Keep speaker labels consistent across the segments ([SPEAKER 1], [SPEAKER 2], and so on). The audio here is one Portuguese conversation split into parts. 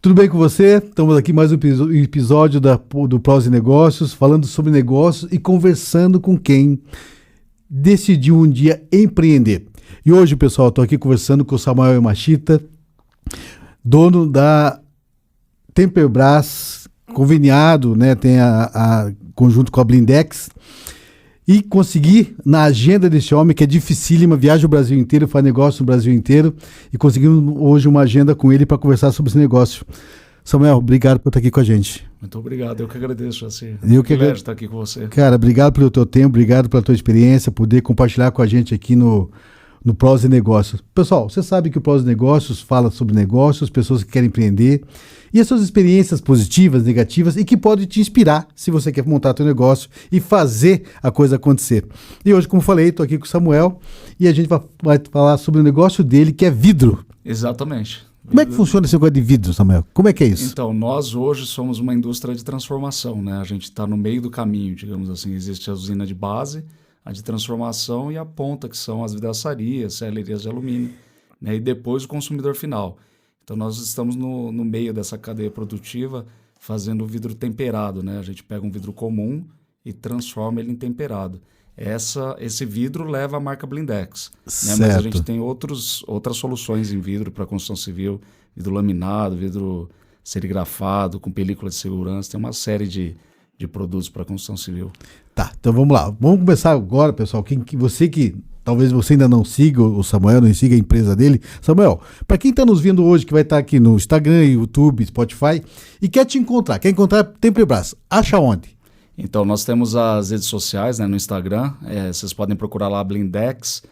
[SPEAKER 1] Tudo bem com você? Estamos aqui mais um episódio do Prós e Negócios, falando sobre negócios e conversando com quem decidiu um dia empreender. E hoje, pessoal, estou aqui conversando com o Samuel Yamashita, dono da Temperbras, conveniado, né? Tem a conjunto com a Blindex. E consegui, na agenda desse homem, que é dificílima, viaja o Brasil inteiro, faz negócio no Brasil inteiro, e conseguimos hoje uma agenda com ele para conversar sobre esse negócio. Samuel, obrigado por estar aqui com a gente.
[SPEAKER 2] Muito obrigado, eu que agradeço, assim.
[SPEAKER 1] Eu que
[SPEAKER 2] privilégio estar aqui com você.
[SPEAKER 1] Cara, obrigado pelo teu tempo, obrigado pela tua experiência, poder compartilhar com a gente aqui no Prós e Negócios. Pessoal, você sabe que o Prós e Negócios fala sobre negócios, pessoas que querem empreender, e as suas experiências positivas, negativas, e que pode te inspirar se você quer montar teu negócio e fazer a coisa acontecer. E hoje, como falei, estou aqui com o Samuel, e a gente vai falar sobre o negócio dele, que é vidro.
[SPEAKER 2] Exatamente.
[SPEAKER 1] Como é que funciona esse negócio de vidro, Samuel? Como é que é isso?
[SPEAKER 2] Então, nós hoje somos uma indústria de transformação, né? A gente está no meio do caminho, digamos assim. Existe a usina de base, a de transformação e a ponta, que são as vidraçarias, serralherias de alumínio, né? E depois o consumidor final. Então, nós estamos no meio dessa cadeia produtiva fazendo o vidro temperado, né? A gente pega um vidro comum e transforma ele em temperado. Esse vidro leva a marca Blindex, né? Mas a gente tem outras soluções em vidro para construção civil, vidro laminado, vidro serigrafado, com película de segurança, tem uma série de produtos para construção civil.
[SPEAKER 1] Tá, então vamos lá. Vamos começar agora, pessoal. Talvez você ainda não siga o Samuel, não siga a empresa dele. Samuel, para quem está nos vendo hoje, que vai estar aqui no Instagram, YouTube, Spotify, e quer te encontrar, quer encontrar Temperbras, acha onde?
[SPEAKER 2] Então, nós temos as redes sociais, né, no Instagram. Vocês podem procurar lá Blindex,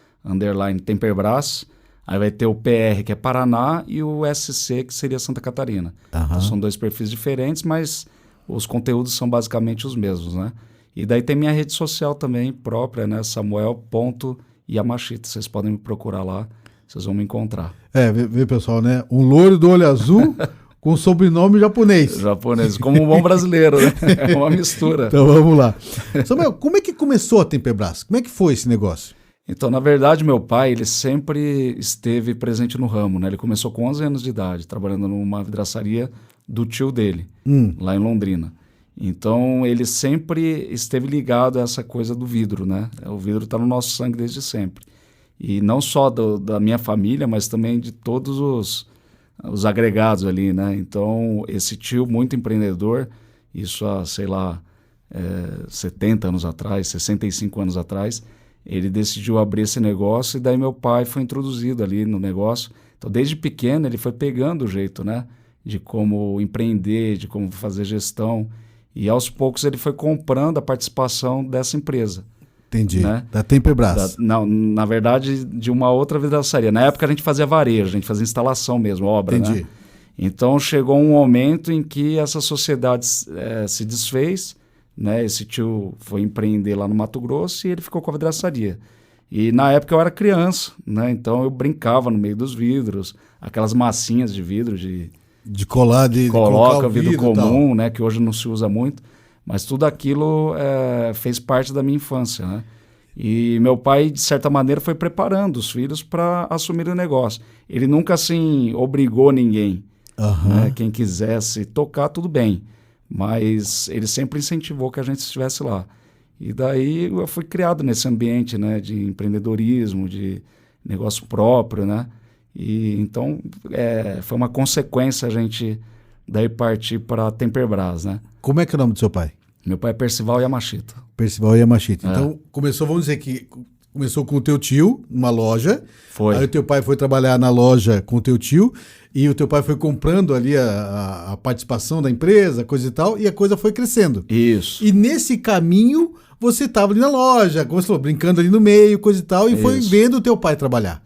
[SPEAKER 2] _Temperbras. Aí vai ter o PR, que é Paraná, e o SC, que seria Santa Catarina. Então, são dois perfis diferentes, mas os conteúdos são basicamente os mesmos, né? E daí tem minha rede social também própria, né? Samuel.Yamashita. Vocês podem me procurar lá, vocês vão me encontrar.
[SPEAKER 1] Vê pessoal, né? Um loiro do olho azul com sobrenome japonês.
[SPEAKER 2] Japonês, como um bom brasileiro, né? É uma mistura.
[SPEAKER 1] Então vamos lá. Samuel, como é que começou a Temperbras? Como é que foi esse negócio?
[SPEAKER 2] Então, na verdade, meu pai, ele sempre esteve presente no ramo, né? Ele começou com 11 anos de idade, trabalhando numa vidraçaria do tio dele, lá em Londrina. Então, ele sempre esteve ligado a essa coisa do vidro, né? O vidro está no nosso sangue desde sempre. E não só da minha família, mas também de todos os agregados ali, né? Então, esse tio muito empreendedor, isso há, sei lá, 70 anos atrás, 65 anos atrás, ele decidiu abrir esse negócio e daí meu pai foi introduzido ali no negócio. Então, desde pequeno, ele foi pegando o jeito, né? De como empreender, de como fazer gestão. E aos poucos ele foi comprando a participação dessa empresa.
[SPEAKER 1] Entendi.
[SPEAKER 2] Né?
[SPEAKER 1] Da Temperbras.
[SPEAKER 2] Não, na verdade, de uma outra vidraçaria. Na época a gente fazia varejo, a gente fazia instalação mesmo, obra.
[SPEAKER 1] Entendi.
[SPEAKER 2] Né? Então chegou um momento em que essa sociedade se desfez, né? Esse tio foi empreender lá no Mato Grosso e ele ficou com a vidraçaria. E na época eu era criança, né? Então eu brincava no meio dos vidros, aquelas massinhas de vidro
[SPEAKER 1] de colar, de
[SPEAKER 2] coloca vidro comum, né? Que hoje não se usa muito. Mas tudo aquilo fez parte da minha infância, né? E meu pai, de certa maneira, foi preparando os filhos para assumir o negócio. Ele nunca, assim, obrigou ninguém. Né? Quem quisesse tocar, tudo bem. Mas ele sempre incentivou que a gente estivesse lá. E daí eu fui criado nesse ambiente, né? De empreendedorismo, de negócio próprio, né? E então foi uma consequência a gente daí partir para a Temperbras, né?
[SPEAKER 1] Como é que é o nome do seu pai?
[SPEAKER 2] Meu pai é Percival Yamashita.
[SPEAKER 1] Percival Yamashita. Então, vamos dizer que começou com o teu tio, numa loja.
[SPEAKER 2] Foi.
[SPEAKER 1] Aí o teu pai foi trabalhar na loja com o teu tio e o teu pai foi comprando ali a participação da empresa, coisa e tal, e a coisa foi crescendo.
[SPEAKER 2] Isso.
[SPEAKER 1] E nesse caminho, você estava ali na loja, como você falou, brincando ali no meio, coisa e tal, e foi vendo o teu pai trabalhar.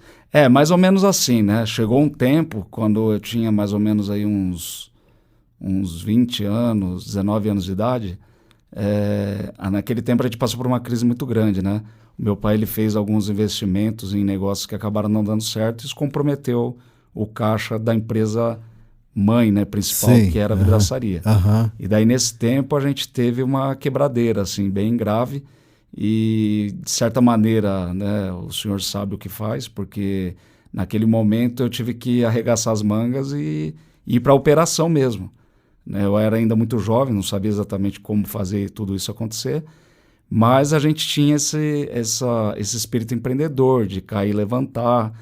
[SPEAKER 2] Mais ou menos assim, né? Chegou um tempo, quando eu tinha mais ou menos aí uns 20 anos, 19 anos de idade, naquele tempo a gente passou por uma crise muito grande, né? O meu pai ele fez alguns investimentos em negócios que acabaram não dando certo e isso comprometeu o caixa da empresa mãe, né, principal, que era a vidraçaria. E daí, nesse tempo, a gente teve uma quebradeira, assim, bem grave. E, de certa maneira, né, o senhor sabe o que faz, porque naquele momento eu tive que arregaçar as mangas e ir para a operação mesmo. Né? Eu era ainda muito jovem, não sabia exatamente como fazer tudo isso acontecer, mas a gente tinha esse espírito empreendedor, de cair e levantar,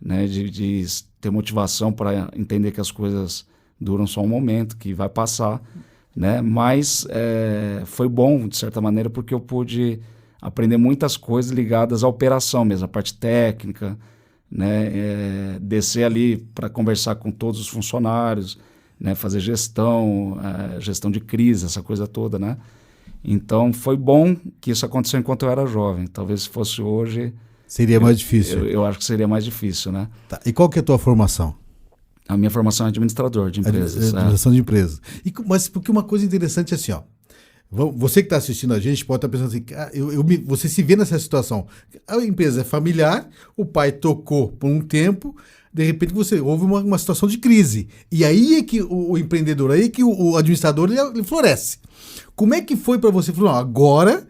[SPEAKER 2] né? de ter motivação para entender que as coisas duram só um momento, que vai passar. Né? Mas foi bom, de certa maneira, porque eu pude aprender muitas coisas ligadas à operação mesmo, a parte técnica, né? Descer ali para conversar com todos os funcionários, né? Fazer gestão de crise, essa coisa toda, né? Então foi bom que isso aconteceu enquanto eu era jovem. Talvez se fosse hoje...
[SPEAKER 1] Seria mais difícil.
[SPEAKER 2] Eu acho que seria mais difícil, né?
[SPEAKER 1] Tá. E qual que é a tua formação?
[SPEAKER 2] A minha formação é administrador de empresas.
[SPEAKER 1] Administração de empresas. Mas porque uma coisa interessante é assim, ó. Você que está assistindo a gente pode estar pensando assim, você se vê nessa situação. A empresa é familiar, o pai tocou por um tempo, de repente houve uma situação de crise. E aí é que o empreendedor, aí é que o administrador ele floresce. Como é que foi para você? Falou, agora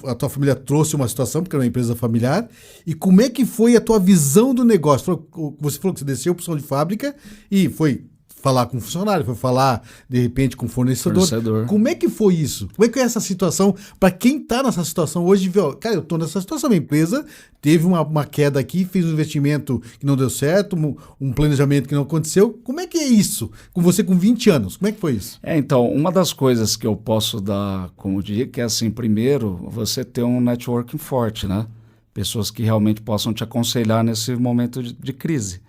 [SPEAKER 1] a tua família trouxe uma situação, porque era uma empresa familiar, e como é que foi a tua visão do negócio? Você falou que você desceu para o chão de fábrica e foi falar com o funcionário, foi falar, de repente, com o fornecedor. Como é que foi isso? Como é que é essa situação? Para quem está nessa situação hoje, vê, cara, eu estou nessa situação, minha empresa teve uma queda aqui, fez um investimento que não deu certo, um planejamento que não aconteceu. Como é que é isso? Com você com 20 anos, como é que foi isso?
[SPEAKER 2] Então, uma das coisas que eu posso dar como dica é assim, primeiro, você ter um networking forte, né? Pessoas que realmente possam te aconselhar nesse momento de crise.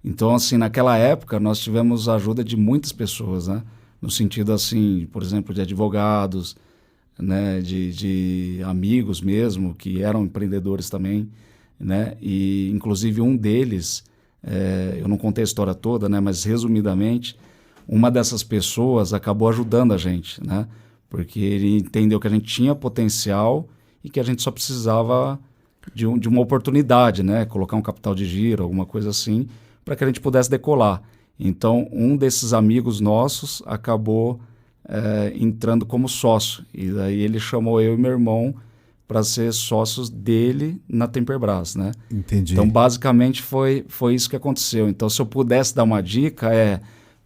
[SPEAKER 2] Então, assim, naquela época, nós tivemos a ajuda de muitas pessoas, né? No sentido, assim, por exemplo, de advogados, né? De amigos mesmo, que eram empreendedores também, né? E, inclusive, um deles, eu não contei a história toda, né? Mas, resumidamente, uma dessas pessoas acabou ajudando a gente, né? Porque ele entendeu que a gente tinha potencial e que a gente só precisava de uma oportunidade, né? Colocar um capital de giro, alguma coisa assim, para que a gente pudesse decolar. Então, um desses amigos nossos acabou entrando como sócio. E daí ele chamou eu e meu irmão para ser sócios dele na Temperbras, né?
[SPEAKER 1] Entendi.
[SPEAKER 2] Então, basicamente, foi isso que aconteceu. Então, se eu pudesse dar uma dica,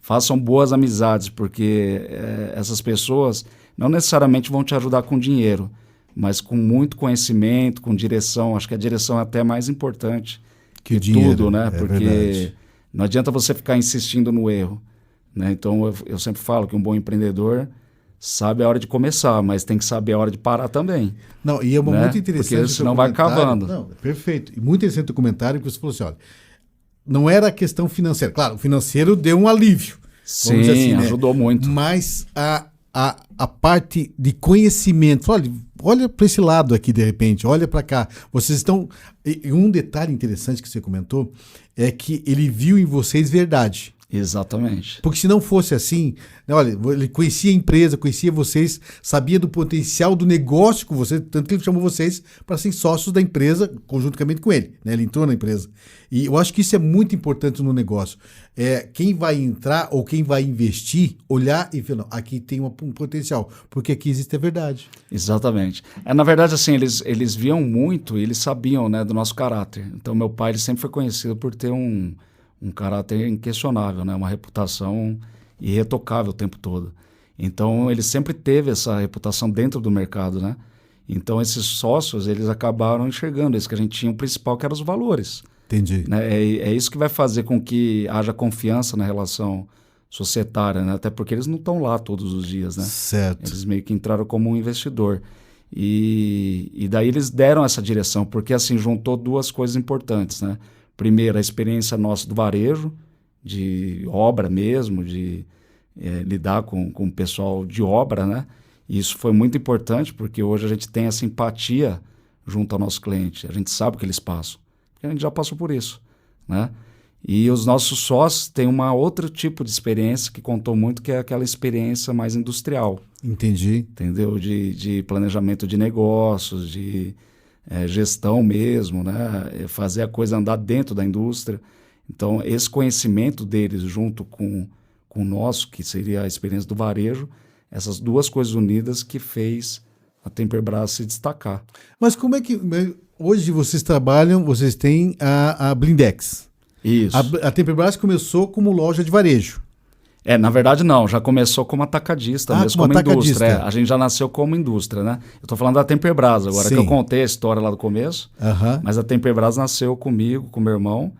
[SPEAKER 2] façam boas amizades, porque essas pessoas não necessariamente vão te ajudar com dinheiro, mas com muito conhecimento, com direção. Acho que a direção é até mais importante que o dinheiro, tudo, né? Porque verdade. Não adianta você ficar insistindo no erro, né? Então, eu sempre falo que um bom empreendedor sabe a hora de começar, mas tem que saber a hora de parar também.
[SPEAKER 1] Não, e é
[SPEAKER 2] né?
[SPEAKER 1] Muito interessante.
[SPEAKER 2] Porque senão vai cavando.
[SPEAKER 1] Não, perfeito. E muito interessante o comentário que você falou assim, olha, não era a questão financeira. Claro, o financeiro deu um alívio.
[SPEAKER 2] Sim, assim, né? Ajudou muito.
[SPEAKER 1] Mas a parte de conhecimento, olha para esse lado aqui de repente, olha para cá. Vocês estão... E um detalhe interessante que você comentou é que ele viu em vocês verdade.
[SPEAKER 2] Exatamente.
[SPEAKER 1] Porque se não fosse assim, né, olha, ele conhecia a empresa, conhecia vocês, sabia do potencial do negócio com vocês, tanto que ele chamou vocês para serem sócios da empresa, conjuntamente com ele, né? Ele entrou na empresa. E eu acho que isso é muito importante no negócio. Quem vai entrar ou quem vai investir, olhar e ver, não, aqui tem um potencial, porque aqui existe a verdade.
[SPEAKER 2] Exatamente. Na verdade, assim, eles viam muito e eles sabiam, né, do nosso caráter. Então, meu pai ele sempre foi conhecido por ter um caráter inquestionável, né? Uma reputação irretocável o tempo todo. Então, ele sempre teve essa reputação dentro do mercado, né? Então, esses sócios, eles acabaram enxergando isso que a gente tinha, o principal, que eram os valores.
[SPEAKER 1] Entendi.
[SPEAKER 2] Né? É isso que vai fazer com que haja confiança na relação societária, né? Até porque eles não estão lá todos os dias, né?
[SPEAKER 1] Certo.
[SPEAKER 2] Eles meio que entraram como um investidor. E daí eles deram essa direção, porque assim, juntou duas coisas importantes, né? Primeiro, a experiência nossa do varejo, de obra mesmo, de lidar com o pessoal de obra, né? E isso foi muito importante, porque hoje a gente tem essa empatia junto ao nosso cliente. A gente sabe o que eles passam, porque a gente já passou por isso, né? E os nossos sócios têm uma outro tipo de experiência que contou muito, que é aquela experiência mais industrial.
[SPEAKER 1] Entendi.
[SPEAKER 2] Entendeu? De planejamento de negócios, de gestão mesmo, né? Fazer a coisa andar dentro da indústria. Então, esse conhecimento deles junto com o nosso, que seria a experiência do varejo, essas duas coisas unidas que fez a Temperbras se destacar.
[SPEAKER 1] Mas como é que... Hoje vocês trabalham, vocês têm a Blindex.
[SPEAKER 2] Isso.
[SPEAKER 1] A Temperbras começou como loja de varejo.
[SPEAKER 2] Na verdade não, já começou como atacadista, mesmo como indústria. A gente já nasceu como indústria, né? Eu estou falando da Temperbras agora, que eu contei a história lá do começo, mas a Temperbras nasceu comigo, com meu irmão,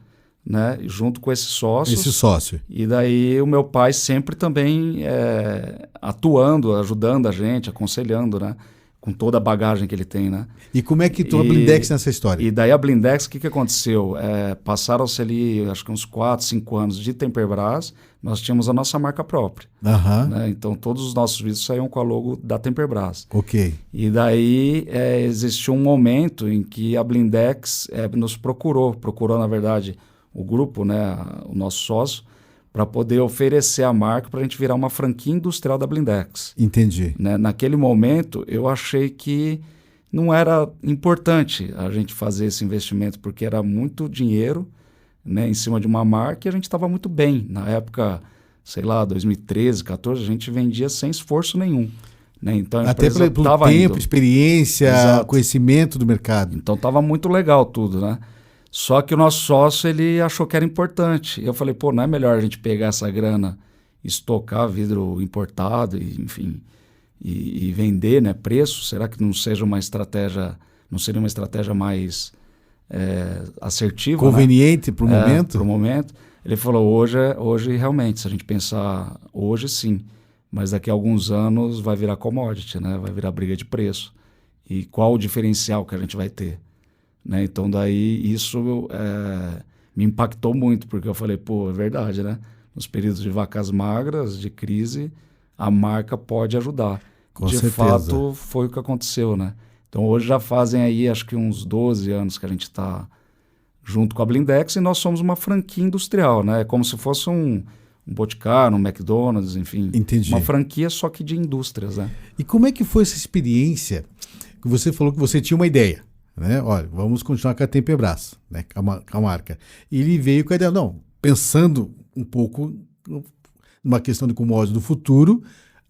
[SPEAKER 2] né? Junto com esse sócio.
[SPEAKER 1] Esse sócio.
[SPEAKER 2] E daí o meu pai sempre também atuando, ajudando a gente, aconselhando, né? Com toda a bagagem que ele tem, né?
[SPEAKER 1] E como é que entrou a Blindex nessa história?
[SPEAKER 2] E daí a Blindex, o que aconteceu? Passaram-se ali, acho que uns 4, 5 anos de Temperbras, nós tínhamos a nossa marca própria. Né? Então, todos os nossos vídeos saíam com a logo da Temperbras.
[SPEAKER 1] Ok.
[SPEAKER 2] E daí existiu um momento em que a Blindex nos procurou, na verdade, o grupo, né, o nosso sócio, para poder oferecer a marca para a gente virar uma franquia industrial da Blindex.
[SPEAKER 1] Entendi.
[SPEAKER 2] Né? Naquele momento, eu achei que não era importante a gente fazer esse investimento, porque era muito dinheiro, né, em cima de uma marca, e a gente estava muito bem. Na época, sei lá, 2013, 2014, a gente vendia sem esforço nenhum. Né? Então, a
[SPEAKER 1] até pelo tempo, experiência, conhecimento do mercado.
[SPEAKER 2] Então, estava muito legal tudo, né? Só que o nosso sócio, ele achou que era importante. Eu falei, não é melhor a gente pegar essa grana, estocar vidro importado, enfim, e vender, né, preço? Será que não seria uma estratégia mais assertiva?
[SPEAKER 1] Conveniente, né? Para o momento?
[SPEAKER 2] Para o momento. Ele falou, hoje realmente, se a gente pensar hoje, sim. Mas daqui a alguns anos vai virar commodity, né? Vai virar briga de preço. E qual o diferencial que a gente vai ter? Né? Então, daí, isso me impactou muito, porque eu falei, é verdade, né? Nos períodos de vacas magras, de crise, a marca pode ajudar.
[SPEAKER 1] Com
[SPEAKER 2] de
[SPEAKER 1] certeza.
[SPEAKER 2] fato, foi o que aconteceu, né? Então, hoje já fazem aí, acho que uns 12 anos que a gente está junto com a Blindex e nós somos uma franquia industrial, né? É como se fosse um Boticário, um McDonald's, enfim.
[SPEAKER 1] Entendi.
[SPEAKER 2] Uma franquia só que de indústrias, né?
[SPEAKER 1] E como é que foi essa experiência que você falou que você tinha uma ideia? Né? Olha, vamos continuar com a Temperbras, né? com a marca. E ele veio com a ideia, pensando um pouco numa questão de commodities do futuro,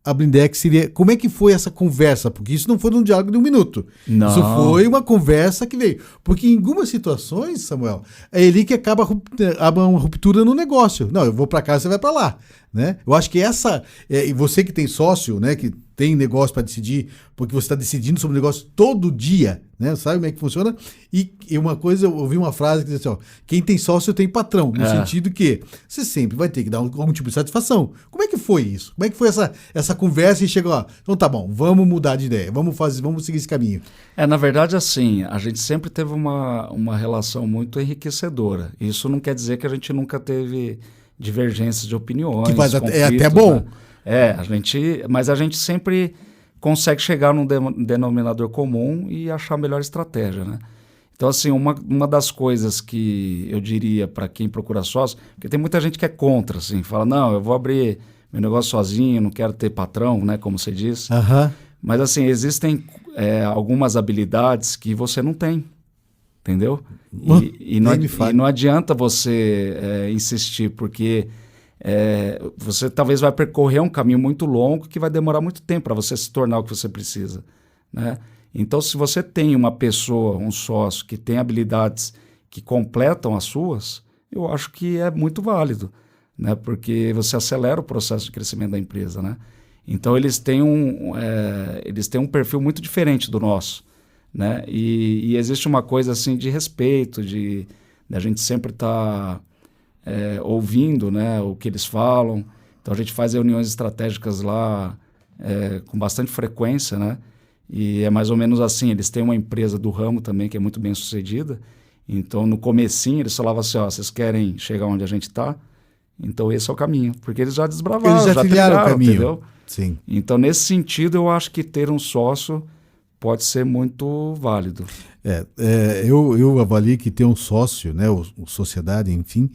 [SPEAKER 1] a Blindex seria... Como é que foi essa conversa? Porque isso não foi um diálogo de 1 minuto.
[SPEAKER 2] Não.
[SPEAKER 1] Isso foi uma conversa que veio. Porque em algumas situações, Samuel, é ele que acaba uma ruptura no negócio. Não, eu vou para cá, você vai para lá. Né? Eu acho que e você que tem sócio, né, que tem negócio para decidir, porque você está decidindo sobre o negócio todo dia, né? Sabe como é que funciona? E uma coisa, eu ouvi uma frase que diz assim, quem tem sócio tem patrão, no sentido que você sempre vai ter que dar algum tipo de satisfação. Como é que foi isso? Como é que foi essa conversa e chegou, então tá bom, vamos mudar de ideia, vamos seguir esse caminho.
[SPEAKER 2] Na verdade, assim, a gente sempre teve uma relação muito enriquecedora. Isso não quer dizer que a gente nunca teve divergências de opiniões.
[SPEAKER 1] É até bom.
[SPEAKER 2] Né? Mas a gente sempre consegue chegar num denominador comum e achar a melhor estratégia, né? Então, assim, uma das coisas que eu diria para quem procura sócio, porque tem muita gente que é contra, assim, fala, não, eu vou abrir meu negócio sozinho, não quero ter patrão, né, como você disse. Mas, assim, existem algumas habilidades que você não tem, entendeu? E não adianta você insistir, porque você talvez vai percorrer um caminho muito longo que vai demorar muito tempo para você se tornar o que você precisa, né? Então, se você tem uma pessoa, um sócio, que tem habilidades que completam as suas, eu acho que é muito válido, né? Porque você acelera o processo de crescimento da empresa, né? Então, eles têm um perfil muito diferente do nosso, né? E existe uma coisa assim de respeito, de a gente sempre estar ouvindo, né, o que eles falam. Então, a gente faz reuniões estratégicas lá com bastante frequência, né? E é mais ou menos assim, eles têm uma empresa do ramo também que é muito bem sucedida. Então, no comecinho, eles falavam assim, vocês querem chegar onde a gente está? Então, esse é o caminho. Porque eles já desbravaram,
[SPEAKER 1] já trilharam o caminho.
[SPEAKER 2] Entendeu?
[SPEAKER 1] Sim.
[SPEAKER 2] Então, nesse sentido, eu acho que ter um sócio pode ser muito válido.
[SPEAKER 1] Eu avalio que ter um sócio, né, ou sociedade, enfim,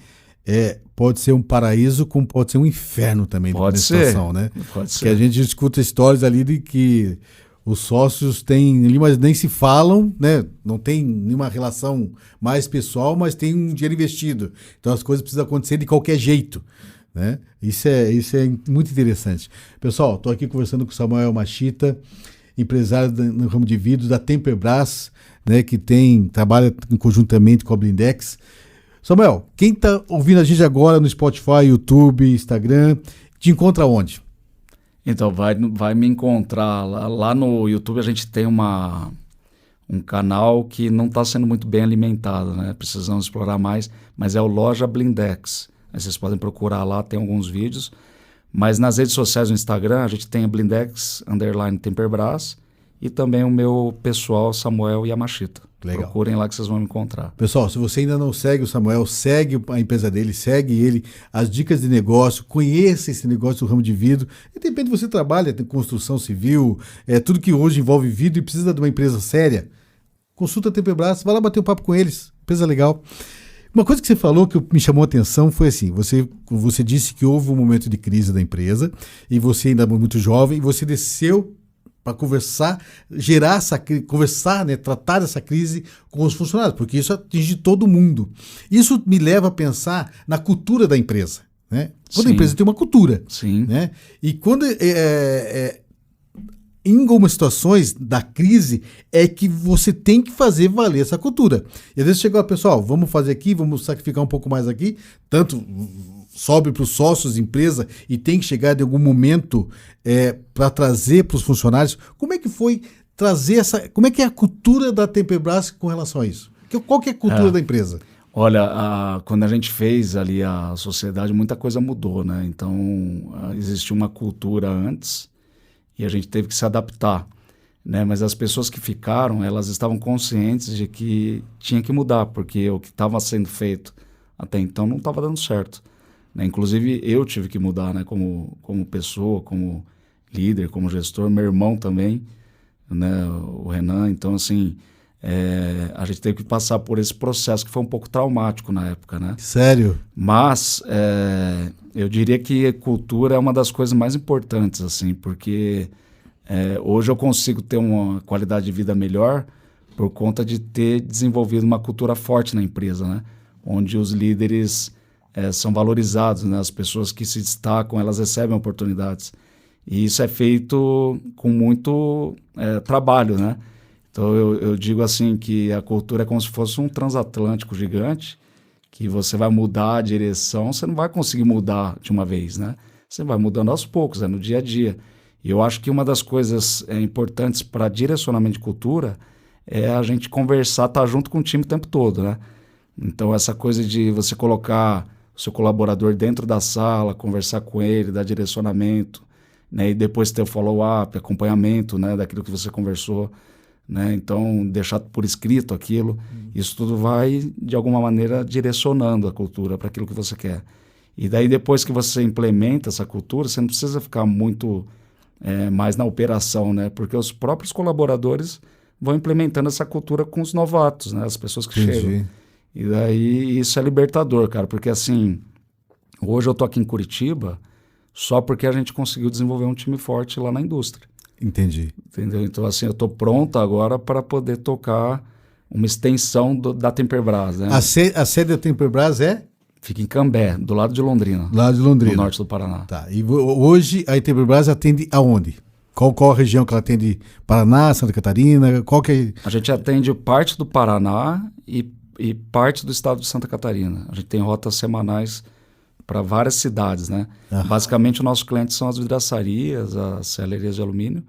[SPEAKER 1] pode ser um paraíso, como pode ser um inferno também.
[SPEAKER 2] Pode
[SPEAKER 1] de
[SPEAKER 2] ser.
[SPEAKER 1] Situação, né?
[SPEAKER 2] Pode ser.
[SPEAKER 1] Que a gente escuta histórias ali de que os sócios têm ali, mas nem se falam, né? Não tem nenhuma relação mais pessoal, mas tem um dinheiro investido. Então as coisas precisam acontecer de qualquer jeito, né? Isso é muito interessante. Pessoal, estou aqui conversando com o Samuel Machita, empresário no ramo de vidros da Temperbras, né? Que trabalha conjuntamente com a Blindex. Samuel, quem está ouvindo a gente agora no Spotify, YouTube, Instagram, te encontra onde?
[SPEAKER 2] Então, vai me encontrar lá no YouTube. A gente tem um canal que não está sendo muito bem alimentado, né? Precisamos explorar mais, mas é o Loja Blindex. Aí vocês podem procurar lá, tem alguns vídeos. Mas nas redes sociais, no Instagram, a gente tem a Blindex_Temperbras e também o meu pessoal, Samuel Yamashita.
[SPEAKER 1] Legal.
[SPEAKER 2] Procurem lá que vocês vão me encontrar.
[SPEAKER 1] Pessoal, se você ainda não segue o Samuel, segue a empresa dele, segue ele, as dicas de negócio, conheça esse negócio do ramo de vidro. E de repente você trabalha em construção civil, tudo que hoje envolve vidro e precisa de uma empresa séria, consulta a Temperbras, vai lá bater um papo com eles, empresa legal. Uma coisa que você falou que me chamou a atenção foi assim, você disse que houve um momento de crise da empresa e você ainda muito jovem, e você desceu para conversar, conversar, né, tratar essa crise com os funcionários, porque isso atinge todo mundo. Isso me leva a pensar na cultura da empresa, né? Quando a empresa tem uma cultura,
[SPEAKER 2] Sim.
[SPEAKER 1] Né? E quando em algumas situações da crise é que você tem que fazer valer essa cultura. E às vezes chega, pessoal, vamos fazer aqui, vamos sacrificar um pouco mais aqui, tanto sobe para os sócios, empresa, e tem que chegar de algum momento para trazer para os funcionários. Como é que foi trazer como é que é a cultura da Temperbras com relação a isso? Qual que é a cultura da empresa?
[SPEAKER 2] Olha, quando a gente fez ali a sociedade, muita coisa mudou, né? Então, existia uma cultura antes e a gente teve que se adaptar, né? Mas as pessoas que ficaram, elas estavam conscientes de que tinha que mudar, porque o que estava sendo feito até então não estava dando certo, né? Inclusive, eu tive que mudar, né? Como pessoa, como líder, como gestor, meu irmão também, né? O Renan. Então, assim, a gente teve que passar por esse processo que foi um pouco traumático na época, né?
[SPEAKER 1] Sério?
[SPEAKER 2] Mas eu diria que cultura é uma das coisas mais importantes, assim, porque hoje eu consigo ter uma qualidade de vida melhor por conta de ter desenvolvido uma cultura forte na empresa, né? Onde os líderes são valorizados, né? As pessoas que se destacam, elas recebem oportunidades. E isso é feito com muito trabalho, né? Então eu digo assim que a cultura é como se fosse um transatlântico gigante, que você vai mudar a direção, você não vai conseguir mudar de uma vez, né? Você vai mudando aos poucos, no dia a dia. E eu acho que uma das coisas importantes para direcionamento de cultura é a gente conversar, estar junto com o time o tempo todo, né? Então essa coisa de você colocar o seu colaborador dentro da sala, conversar com ele, dar direcionamento, né? E depois ter o follow-up, acompanhamento, né? Daquilo que você conversou, né? Então deixar por escrito aquilo, isso tudo vai de alguma maneira direcionando a cultura para aquilo que você quer. E daí depois que você implementa essa cultura, você não precisa ficar muito mais na operação, né? Porque os próprios colaboradores vão implementando essa cultura com os novatos, né? As pessoas que chegam. E daí isso é libertador, cara, porque assim, hoje eu tô aqui em Curitiba só porque a gente conseguiu desenvolver um time forte lá na indústria.
[SPEAKER 1] Entendi.
[SPEAKER 2] Entendeu? Então, assim, eu tô pronto agora para poder tocar uma extensão da Temperbras, né?
[SPEAKER 1] A sede da Temperbras
[SPEAKER 2] Fica em Cambé, do lado de Londrina.
[SPEAKER 1] Do lado de Londrina.
[SPEAKER 2] No norte do Paraná.
[SPEAKER 1] Tá. E hoje a Temperbras atende aonde? Qual a região que ela atende? Paraná, Santa Catarina? Qual que é?
[SPEAKER 2] A gente atende parte do Paraná e parte do estado de Santa Catarina. A gente tem rotas semanais para várias cidades, né? Basicamente, o nosso cliente são as vidraçarias, as celerias de alumínio,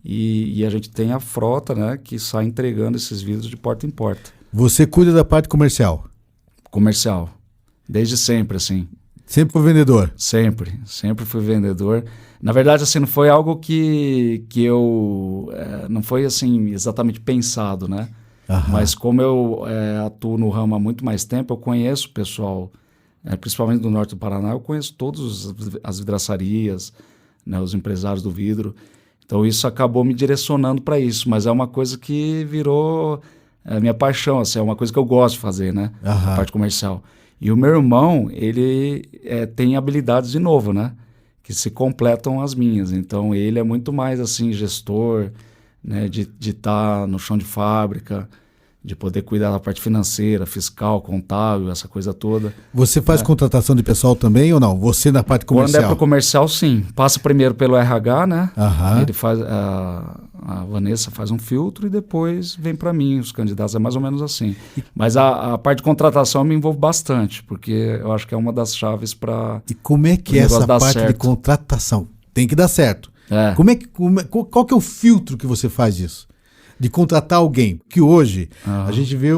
[SPEAKER 2] e a gente tem a frota, né, que sai entregando esses vidros de porta em porta.
[SPEAKER 1] Você cuida da parte comercial?
[SPEAKER 2] Comercial. Desde sempre, assim.
[SPEAKER 1] Sempre foi vendedor?
[SPEAKER 2] Sempre fui vendedor. Na verdade, assim, não foi algo que eu... não foi, assim, exatamente pensado, né? Mas como eu atuo no ramo há muito mais tempo, eu conheço o pessoal, principalmente do norte do Paraná, eu conheço todas as vidraçarias, né, os empresários do vidro. Então isso acabou me direcionando para isso, mas é uma coisa que virou minha paixão, assim, é uma coisa que eu gosto de fazer, né? A parte comercial. E o meu irmão, ele tem habilidades de novo, né? Que se completam as minhas. Então ele é muito mais assim, gestor, né? De estar no chão de fábrica, de poder cuidar da parte financeira, fiscal, contábil, essa coisa toda.
[SPEAKER 1] Você faz contratação de pessoal também ou não? Você na parte comercial?
[SPEAKER 2] Quando é para o comercial, sim. Passa primeiro pelo RH, né?
[SPEAKER 1] Aham.
[SPEAKER 2] Ele faz, a Vanessa faz um filtro e depois vem para mim. Os candidatos é mais ou menos assim. Mas a parte de contratação me envolve bastante, porque eu acho que é uma das chaves para...
[SPEAKER 1] E como é que é essa parte de contratação? Tem que dar certo.
[SPEAKER 2] É.
[SPEAKER 1] Qual que é o filtro que você faz disso? De contratar alguém, que hoje a gente vê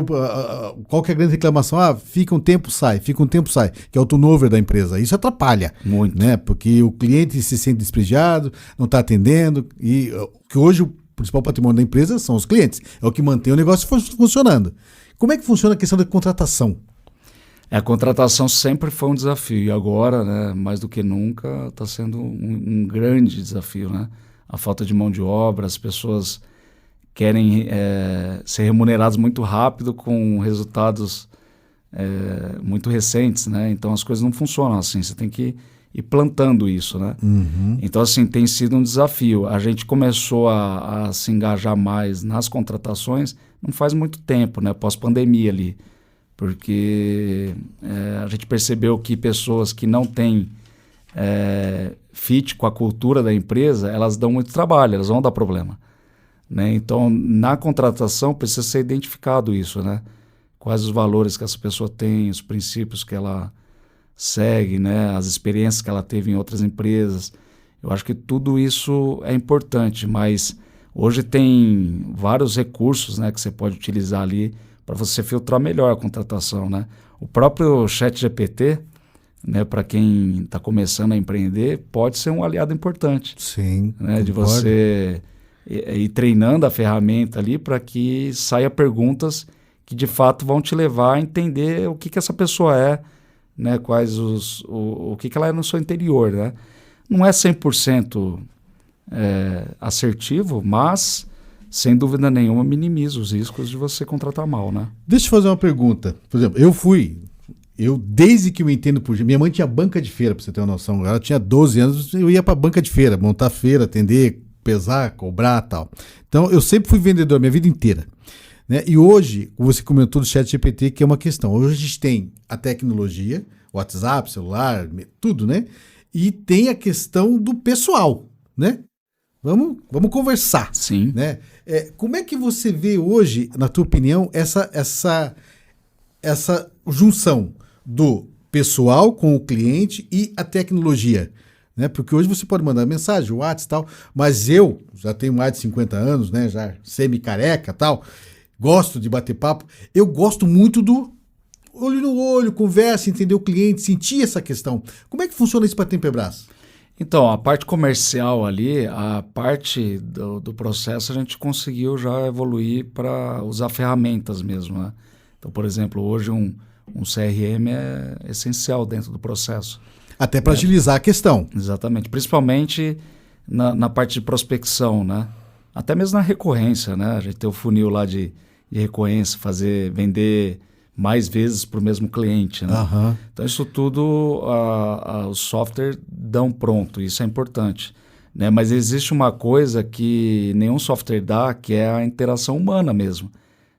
[SPEAKER 1] qual que é a grande reclamação, fica um tempo, sai, que é o turnover da empresa. Isso atrapalha,
[SPEAKER 2] Muito.
[SPEAKER 1] né? Porque o cliente se sente desprestigiado, não está atendendo, e que hoje o principal patrimônio da empresa são os clientes, é o que mantém o negócio funcionando. Como é que funciona a questão da contratação?
[SPEAKER 2] A contratação sempre foi um desafio, e agora, né, mais do que nunca, está sendo um grande desafio, né? A falta de mão de obra, as pessoas querem ser remunerados muito rápido com resultados muito recentes, né? Então as coisas não funcionam assim, você tem que ir plantando isso, né?
[SPEAKER 1] Uhum.
[SPEAKER 2] Então assim, tem sido um desafio. A gente começou a se engajar mais nas contratações não faz muito tempo, né? Pós-pandemia ali, porque a gente percebeu que pessoas que não têm fit com a cultura da empresa, elas dão muito trabalho, elas vão dar problema. Né? Então, na contratação precisa ser identificado isso, né? Quais os valores que essa pessoa tem, os princípios que ela segue, né? As experiências que ela teve em outras empresas. Eu acho que tudo isso é importante, mas hoje tem vários recursos, né, que você pode utilizar ali para você filtrar melhor a contratação, né? O próprio ChatGPT, né, para quem está começando a empreender, pode ser um aliado importante.
[SPEAKER 1] Sim,
[SPEAKER 2] né? De você ir treinando a ferramenta ali para que saia perguntas que de fato vão te levar a entender o que essa pessoa é, né? Quais o que ela é no seu interior, né? Não é 100% assertivo, mas sem dúvida nenhuma minimiza os riscos de você contratar mal, né?
[SPEAKER 1] Deixa eu fazer uma pergunta. Por exemplo, desde que eu me entendo por gente, minha mãe tinha banca de feira, para você ter uma noção. Ela tinha 12 anos, eu ia para banca de feira, montar feira, atender, pesar, cobrar e tal. Então, eu sempre fui vendedor a minha vida inteira. Né? E hoje, você comentou do ChatGPT, que é uma questão. Hoje a gente tem a tecnologia, WhatsApp, celular, tudo, né? E tem a questão do pessoal, né? Vamos conversar.
[SPEAKER 2] Sim.
[SPEAKER 1] Né? Como é que você vê hoje, na tua opinião, essa junção do pessoal com o cliente e a tecnologia? Né? Porque hoje você pode mandar mensagem, WhatsApp e tal, mas eu já tenho mais de 50 anos, né? Já semi-careca e tal, gosto de bater papo, eu gosto muito do olho no olho, conversa, entender o cliente, sentir essa questão. Como é que funciona isso para a Tempebras?
[SPEAKER 2] Então, a parte comercial ali, a parte do processo, a gente conseguiu já evoluir para usar ferramentas mesmo, né? Então, por exemplo, hoje um CRM é essencial dentro do processo.
[SPEAKER 1] Até para agilizar a questão.
[SPEAKER 2] Exatamente, principalmente na parte de prospecção, né? Até mesmo na recorrência, né? A gente tem o funil lá de recorrência, vender mais vezes para o mesmo cliente, né?
[SPEAKER 1] Uhum.
[SPEAKER 2] Então isso tudo os softwares dão pronto, isso é importante, né? Mas existe uma coisa que nenhum software dá, que é a interação humana mesmo,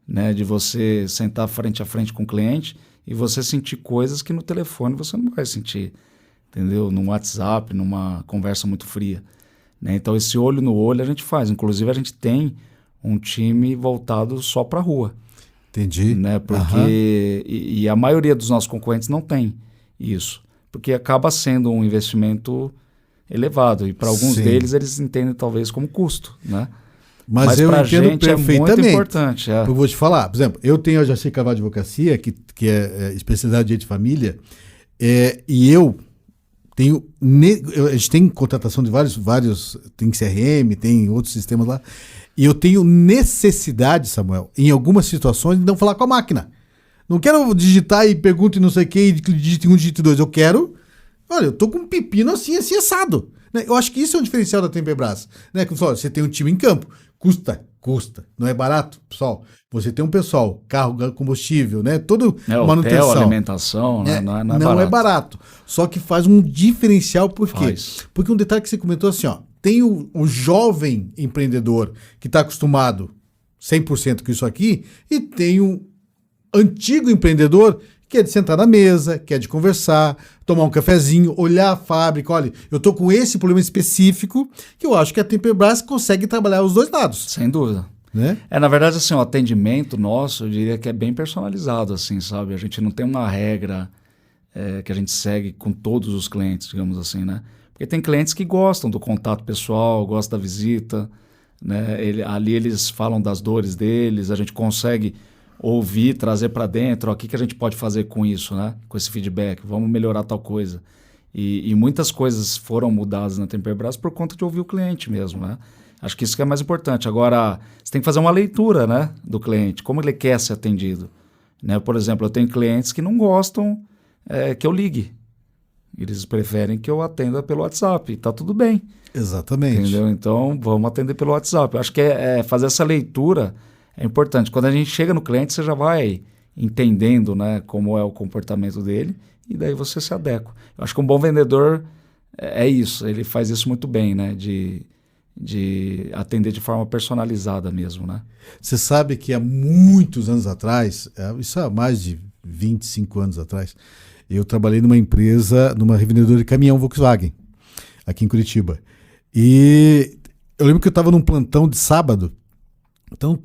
[SPEAKER 2] né? De você sentar frente a frente com o cliente e você sentir coisas que no telefone você não vai sentir, entendeu? No WhatsApp, numa conversa muito fria, né? Então esse olho no olho a gente faz, inclusive a gente tem um time voltado só para a rua.
[SPEAKER 1] Entendi.
[SPEAKER 2] Né? Porque e a maioria dos nossos concorrentes não tem isso, porque acaba sendo um investimento elevado e para alguns deles eles entendem talvez como custo, né?
[SPEAKER 1] Mas eu entendo perfeitamente.
[SPEAKER 2] É muito importante.
[SPEAKER 1] Eu vou te falar, por exemplo, eu tenho a Jaci Carvalho Advocacia, que é especialidade de direito de família, e eu tenho, a gente tem contratação de vários, tem CRM, tem outros sistemas lá. E eu tenho necessidade, Samuel, em algumas situações, de não falar com a máquina. Não quero digitar e pergunte não sei o que, e digite 1, digite 2. Eu quero... Olha, eu tô com um pepino assim assado. Né? Eu acho que isso é um diferencial da Tempebras. Né? Como você tem um time em campo. Custa. Não é barato, pessoal. Você tem um pessoal, carro, combustível, né? Todo manutenção.
[SPEAKER 2] Hotel, alimentação, né?
[SPEAKER 1] Não é barato. Só que faz um diferencial, por quê? Porque um detalhe que você comentou assim, ó. Tem o jovem empreendedor que está acostumado 100% com isso aqui, e tem um antigo empreendedor que é de sentar na mesa, que é de conversar, tomar um cafezinho, olhar a fábrica. Olha, eu estou com esse problema específico que eu acho que a Temperbras consegue trabalhar os dois lados.
[SPEAKER 2] Sem dúvida.
[SPEAKER 1] Né?
[SPEAKER 2] Na verdade, assim, o atendimento nosso, eu diria que é bem personalizado, assim, sabe? A gente não tem uma regra que a gente segue com todos os clientes, digamos assim, né? Porque tem clientes que gostam do contato pessoal, gostam da visita, né? Ali eles falam das dores deles, a gente consegue ouvir, trazer para dentro, ó, o que a gente pode fazer com isso, né? Com esse feedback, vamos melhorar tal coisa. E muitas coisas foram mudadas na Temperbras por conta de ouvir o cliente mesmo, né? Acho que isso que é mais importante. Agora, você tem que fazer uma leitura, né, do cliente, como ele quer ser atendido. Né? Por exemplo, eu tenho clientes que não gostam que eu ligue. Eles preferem que eu atenda pelo WhatsApp. Tá tudo bem.
[SPEAKER 1] Exatamente.
[SPEAKER 2] Entendeu? Então, vamos atender pelo WhatsApp. Eu acho que fazer essa leitura é importante. Quando a gente chega no cliente, você já vai entendendo, né, como é o comportamento dele e daí você se adequa. Eu acho que um bom vendedor é isso. Ele faz isso muito bem, né, de atender de forma personalizada mesmo, né?
[SPEAKER 1] Você sabe que há muitos anos atrás, isso há mais de 25 anos atrás, eu trabalhei numa empresa, numa revendedora de caminhão Volkswagen, aqui em Curitiba. E eu lembro que eu estava num plantão de sábado, então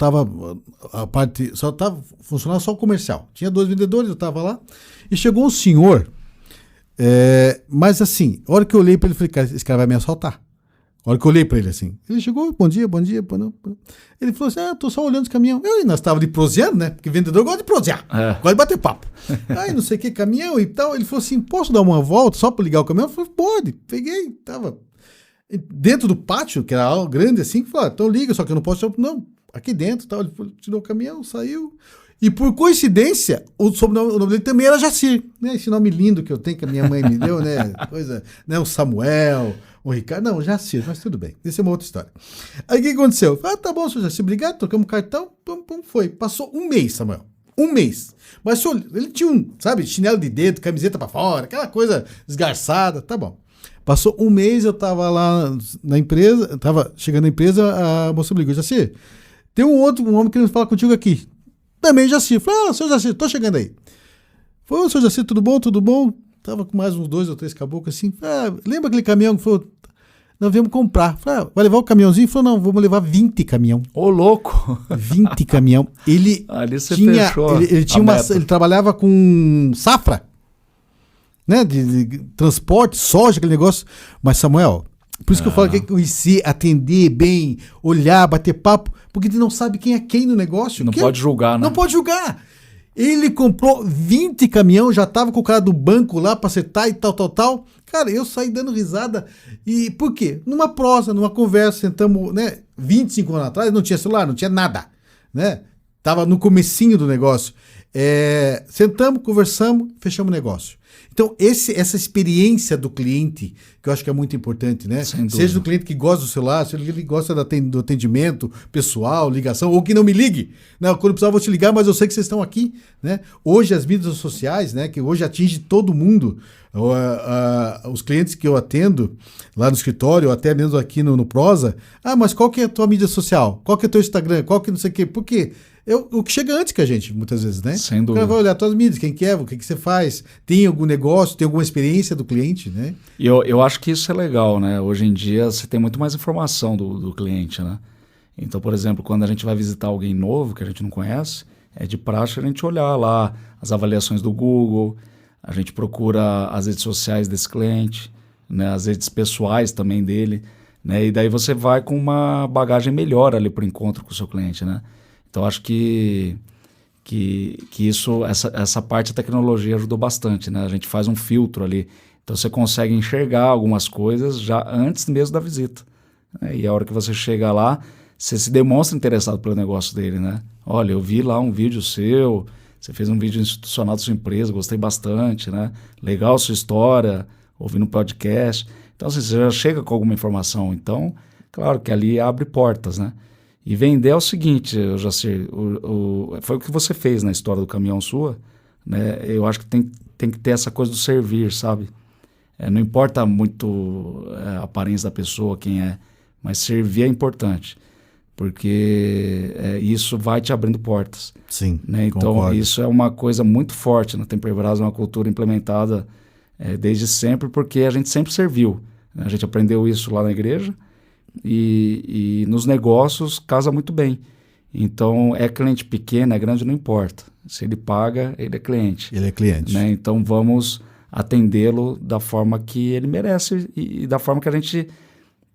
[SPEAKER 1] funcionava só o comercial. Tinha 2 vendedores, eu estava lá, e chegou um senhor, mas assim, a hora que eu olhei para ele, falei, cara, esse cara vai me assaltar. A hora que eu olhei para ele assim, ele chegou, bom dia. Ele falou assim, tô só olhando os caminhão. Nós estávamos de proseando, né? Porque vendedor gosta de prosear, gosta de bater papo. Aí não sei o que, caminhão e tal. Ele falou assim, posso dar uma volta só para ligar o caminhão? Eu falei, pode. Peguei, tava dentro do pátio, que era algo grande assim, falou, então liga, só que eu não posso... Não, aqui dentro tal. Ele tirou o caminhão, saiu... E por coincidência, o nome dele também era Jacir, né? Esse nome lindo que eu tenho, que a minha mãe me deu, né? Coisa, né? O Samuel, o Ricardo. Não, Jacir, mas tudo bem. Isso é uma outra história. Aí o que aconteceu? Tá bom, senhor Jacir, obrigado, trocamos cartão, foi. Passou um mês, Samuel. Um mês. Mas ele tinha chinelo de dedo, camiseta pra fora, aquela coisa esgarçada, tá bom. Passou um mês, eu tava lá na empresa, tava chegando na empresa, a moça me ligou, Jacir, tem um homem querendo falar contigo aqui. Também Jacir. Falei, senhor Jacir, tô chegando aí. Falei, senhor Jacir, tudo bom? Tudo bom? Tava com mais uns 2 ou 3 caboclos assim. Lembra aquele caminhão que falou, nós viemos comprar. Falei, vai levar o caminhãozinho? Ele falou, não, vamos levar 20 caminhão.
[SPEAKER 2] Ô, louco!
[SPEAKER 1] 20 caminhão. Ele
[SPEAKER 2] ali você
[SPEAKER 1] tinha,
[SPEAKER 2] fechou
[SPEAKER 1] ele tinha ele trabalhava com safra, né? De transporte, soja, aquele negócio. Mas, Samuel, por isso que eu falo que conhecer, atender bem, olhar, bater papo, porque ele não sabe quem é quem no negócio.
[SPEAKER 2] Não pode julgar, né?
[SPEAKER 1] Não pode julgar. Ele comprou 20 caminhão, já tava com o cara do banco lá pra acertar e tal. Cara, eu saí dando risada. E por quê? Numa prosa, numa conversa, sentamos, né? 25 anos atrás, não tinha celular, não tinha nada, né? Tava no comecinho do negócio. Sentamos, conversamos, fechamos o negócio. Então, essa experiência do cliente, que eu acho que é muito importante, né? Seja do cliente que gosta do celular, seja ele gosta do atendimento pessoal, ligação, ou que não me ligue. Né? Quando precisar, eu vou te ligar, mas eu sei que vocês estão aqui. Né? Hoje, as mídias sociais, né? Que hoje atinge todo mundo, os clientes que eu atendo lá no escritório, ou até mesmo aqui no Prosa, mas qual que é a tua mídia social? Qual que é o teu Instagram? Qual que não sei o quê? Por quê? O que chega antes que a gente, muitas vezes, né?
[SPEAKER 2] Sem dúvida.
[SPEAKER 1] O cara vai olhar todas as mídias, quem quer, o que você faz, tem algum negócio, tem alguma experiência do cliente, né?
[SPEAKER 2] E eu acho que isso é legal, né? Hoje em dia você tem muito mais informação do cliente, né? Então, por exemplo, quando a gente vai visitar alguém novo que a gente não conhece, é de praxe a gente olhar lá as avaliações do Google, a gente procura as redes sociais desse cliente, né? As redes pessoais também dele, né? E daí você vai com uma bagagem melhor ali para o encontro com o seu cliente, né? Então, acho que isso, essa parte da tecnologia ajudou bastante, né? A gente faz um filtro ali. Então, você consegue enxergar algumas coisas já antes mesmo da visita. Né? E a hora que você chega lá, você se demonstra interessado pelo negócio dele, né? Olha, eu vi lá um vídeo seu, você fez um vídeo institucional da sua empresa, gostei bastante, né? Legal a sua história, ouvi no podcast. Então, assim, você já chega com alguma informação. Então, claro que ali abre portas, né? E vender é o seguinte, Jacir, foi o que você fez na história do caminhão sua, né? Eu acho que tem que ter essa coisa do servir, sabe? Não importa muito a aparência da pessoa, quem é, mas servir é importante. porque isso vai te abrindo portas.
[SPEAKER 1] Sim,
[SPEAKER 2] né? Então,
[SPEAKER 1] concordo.
[SPEAKER 2] isso é uma coisa muito forte na Temperbras, é uma cultura implementada desde sempre, porque a gente sempre serviu. Né? A gente aprendeu isso lá na igreja e nos negócios casa muito bem. Então, é cliente pequeno, é grande, não importa. Se ele paga, ele é cliente.
[SPEAKER 1] Ele é cliente.
[SPEAKER 2] Né? Então, vamos atendê-lo da forma que ele merece e da forma que a gente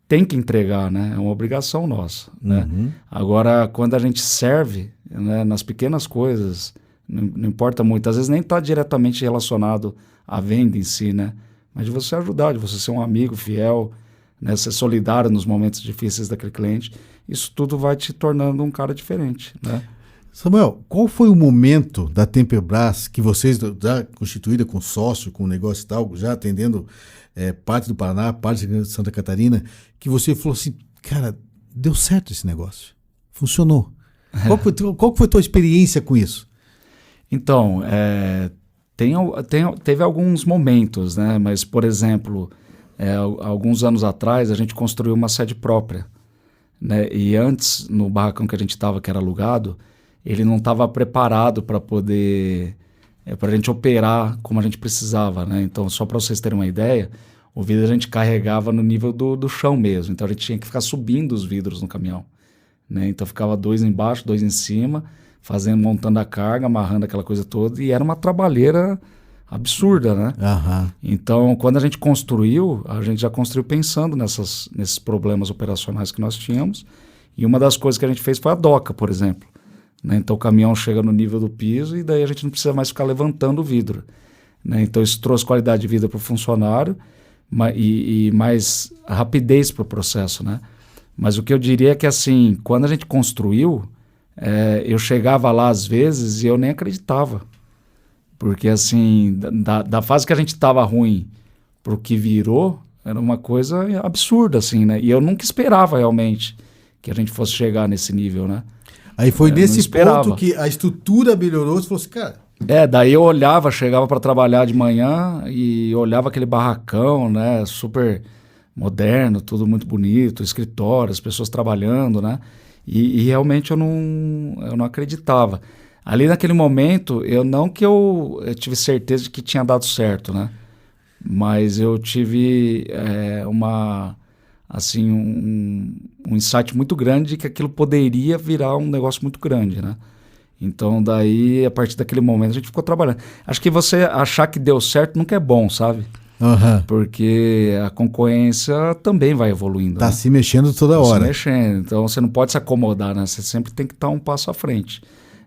[SPEAKER 2] tem que entregar, né? É uma obrigação nossa. Né? Agora, quando a gente serve, né, nas pequenas coisas, não importa muito, às vezes nem está diretamente relacionado à venda em si, né? Mas de você ajudar, de você ser um amigo fiel, né, ser solidário nos momentos difíceis daquele cliente, isso tudo vai te tornando um cara diferente, né?
[SPEAKER 1] Samuel, qual foi o momento da Temperbras que vocês, já constituída com sócio, com negócio e tal, já atendendo parte do Paraná, parte de Santa Catarina, que você falou assim, cara, deu certo esse negócio, funcionou. Qual foi a tua experiência com isso?
[SPEAKER 2] Então, teve alguns momentos, né? Mas, por exemplo, alguns anos atrás, a gente construiu uma sede própria. Né? E antes, no barracão que a gente estava, que era alugado, ele não estava preparado para poder... para a gente operar como a gente precisava. Né? Então, só para vocês terem uma ideia, o vidro a gente carregava no nível do chão mesmo. Então, a gente tinha que ficar subindo os vidros no caminhão. Né? Então, ficava 2 embaixo, 2 em cima, montando a carga, amarrando aquela coisa toda. E era uma trabalheira absurda, né? Então, quando a gente já construiu pensando nesses problemas operacionais que nós tínhamos. E uma das coisas que a gente fez foi a doca, por exemplo. Né? Então, o caminhão chega no nível do piso e daí a gente não precisa mais ficar levantando o vidro. Né? Então, isso trouxe qualidade de vida para o funcionário e mais rapidez para o processo, né? Mas o que eu diria é que, assim, quando a gente construiu, eu chegava lá às vezes e eu nem acreditava. Porque, assim, da fase que a gente estava ruim para o que virou, era uma coisa absurda, assim, né? E eu nunca esperava realmente que a gente fosse chegar nesse nível, né?
[SPEAKER 1] Aí foi nesse ponto que a estrutura melhorou, você falou assim, cara...
[SPEAKER 2] daí eu olhava, chegava para trabalhar de manhã e olhava aquele barracão, né? Super moderno, tudo muito bonito, escritório, as pessoas trabalhando, né? E realmente eu não acreditava. Ali naquele momento, eu tive certeza de que tinha dado certo, né? Mas eu tive um insight muito grande de que aquilo poderia virar um negócio muito grande, né? Então, daí, a partir daquele momento, a gente ficou trabalhando. Acho que você achar que deu certo nunca é bom, sabe? Porque a concorrência também vai evoluindo.
[SPEAKER 1] Tá, né? Se mexendo toda hora.
[SPEAKER 2] Se mexendo. Então, você não pode se acomodar, né? Você sempre tem que estar um passo à frente.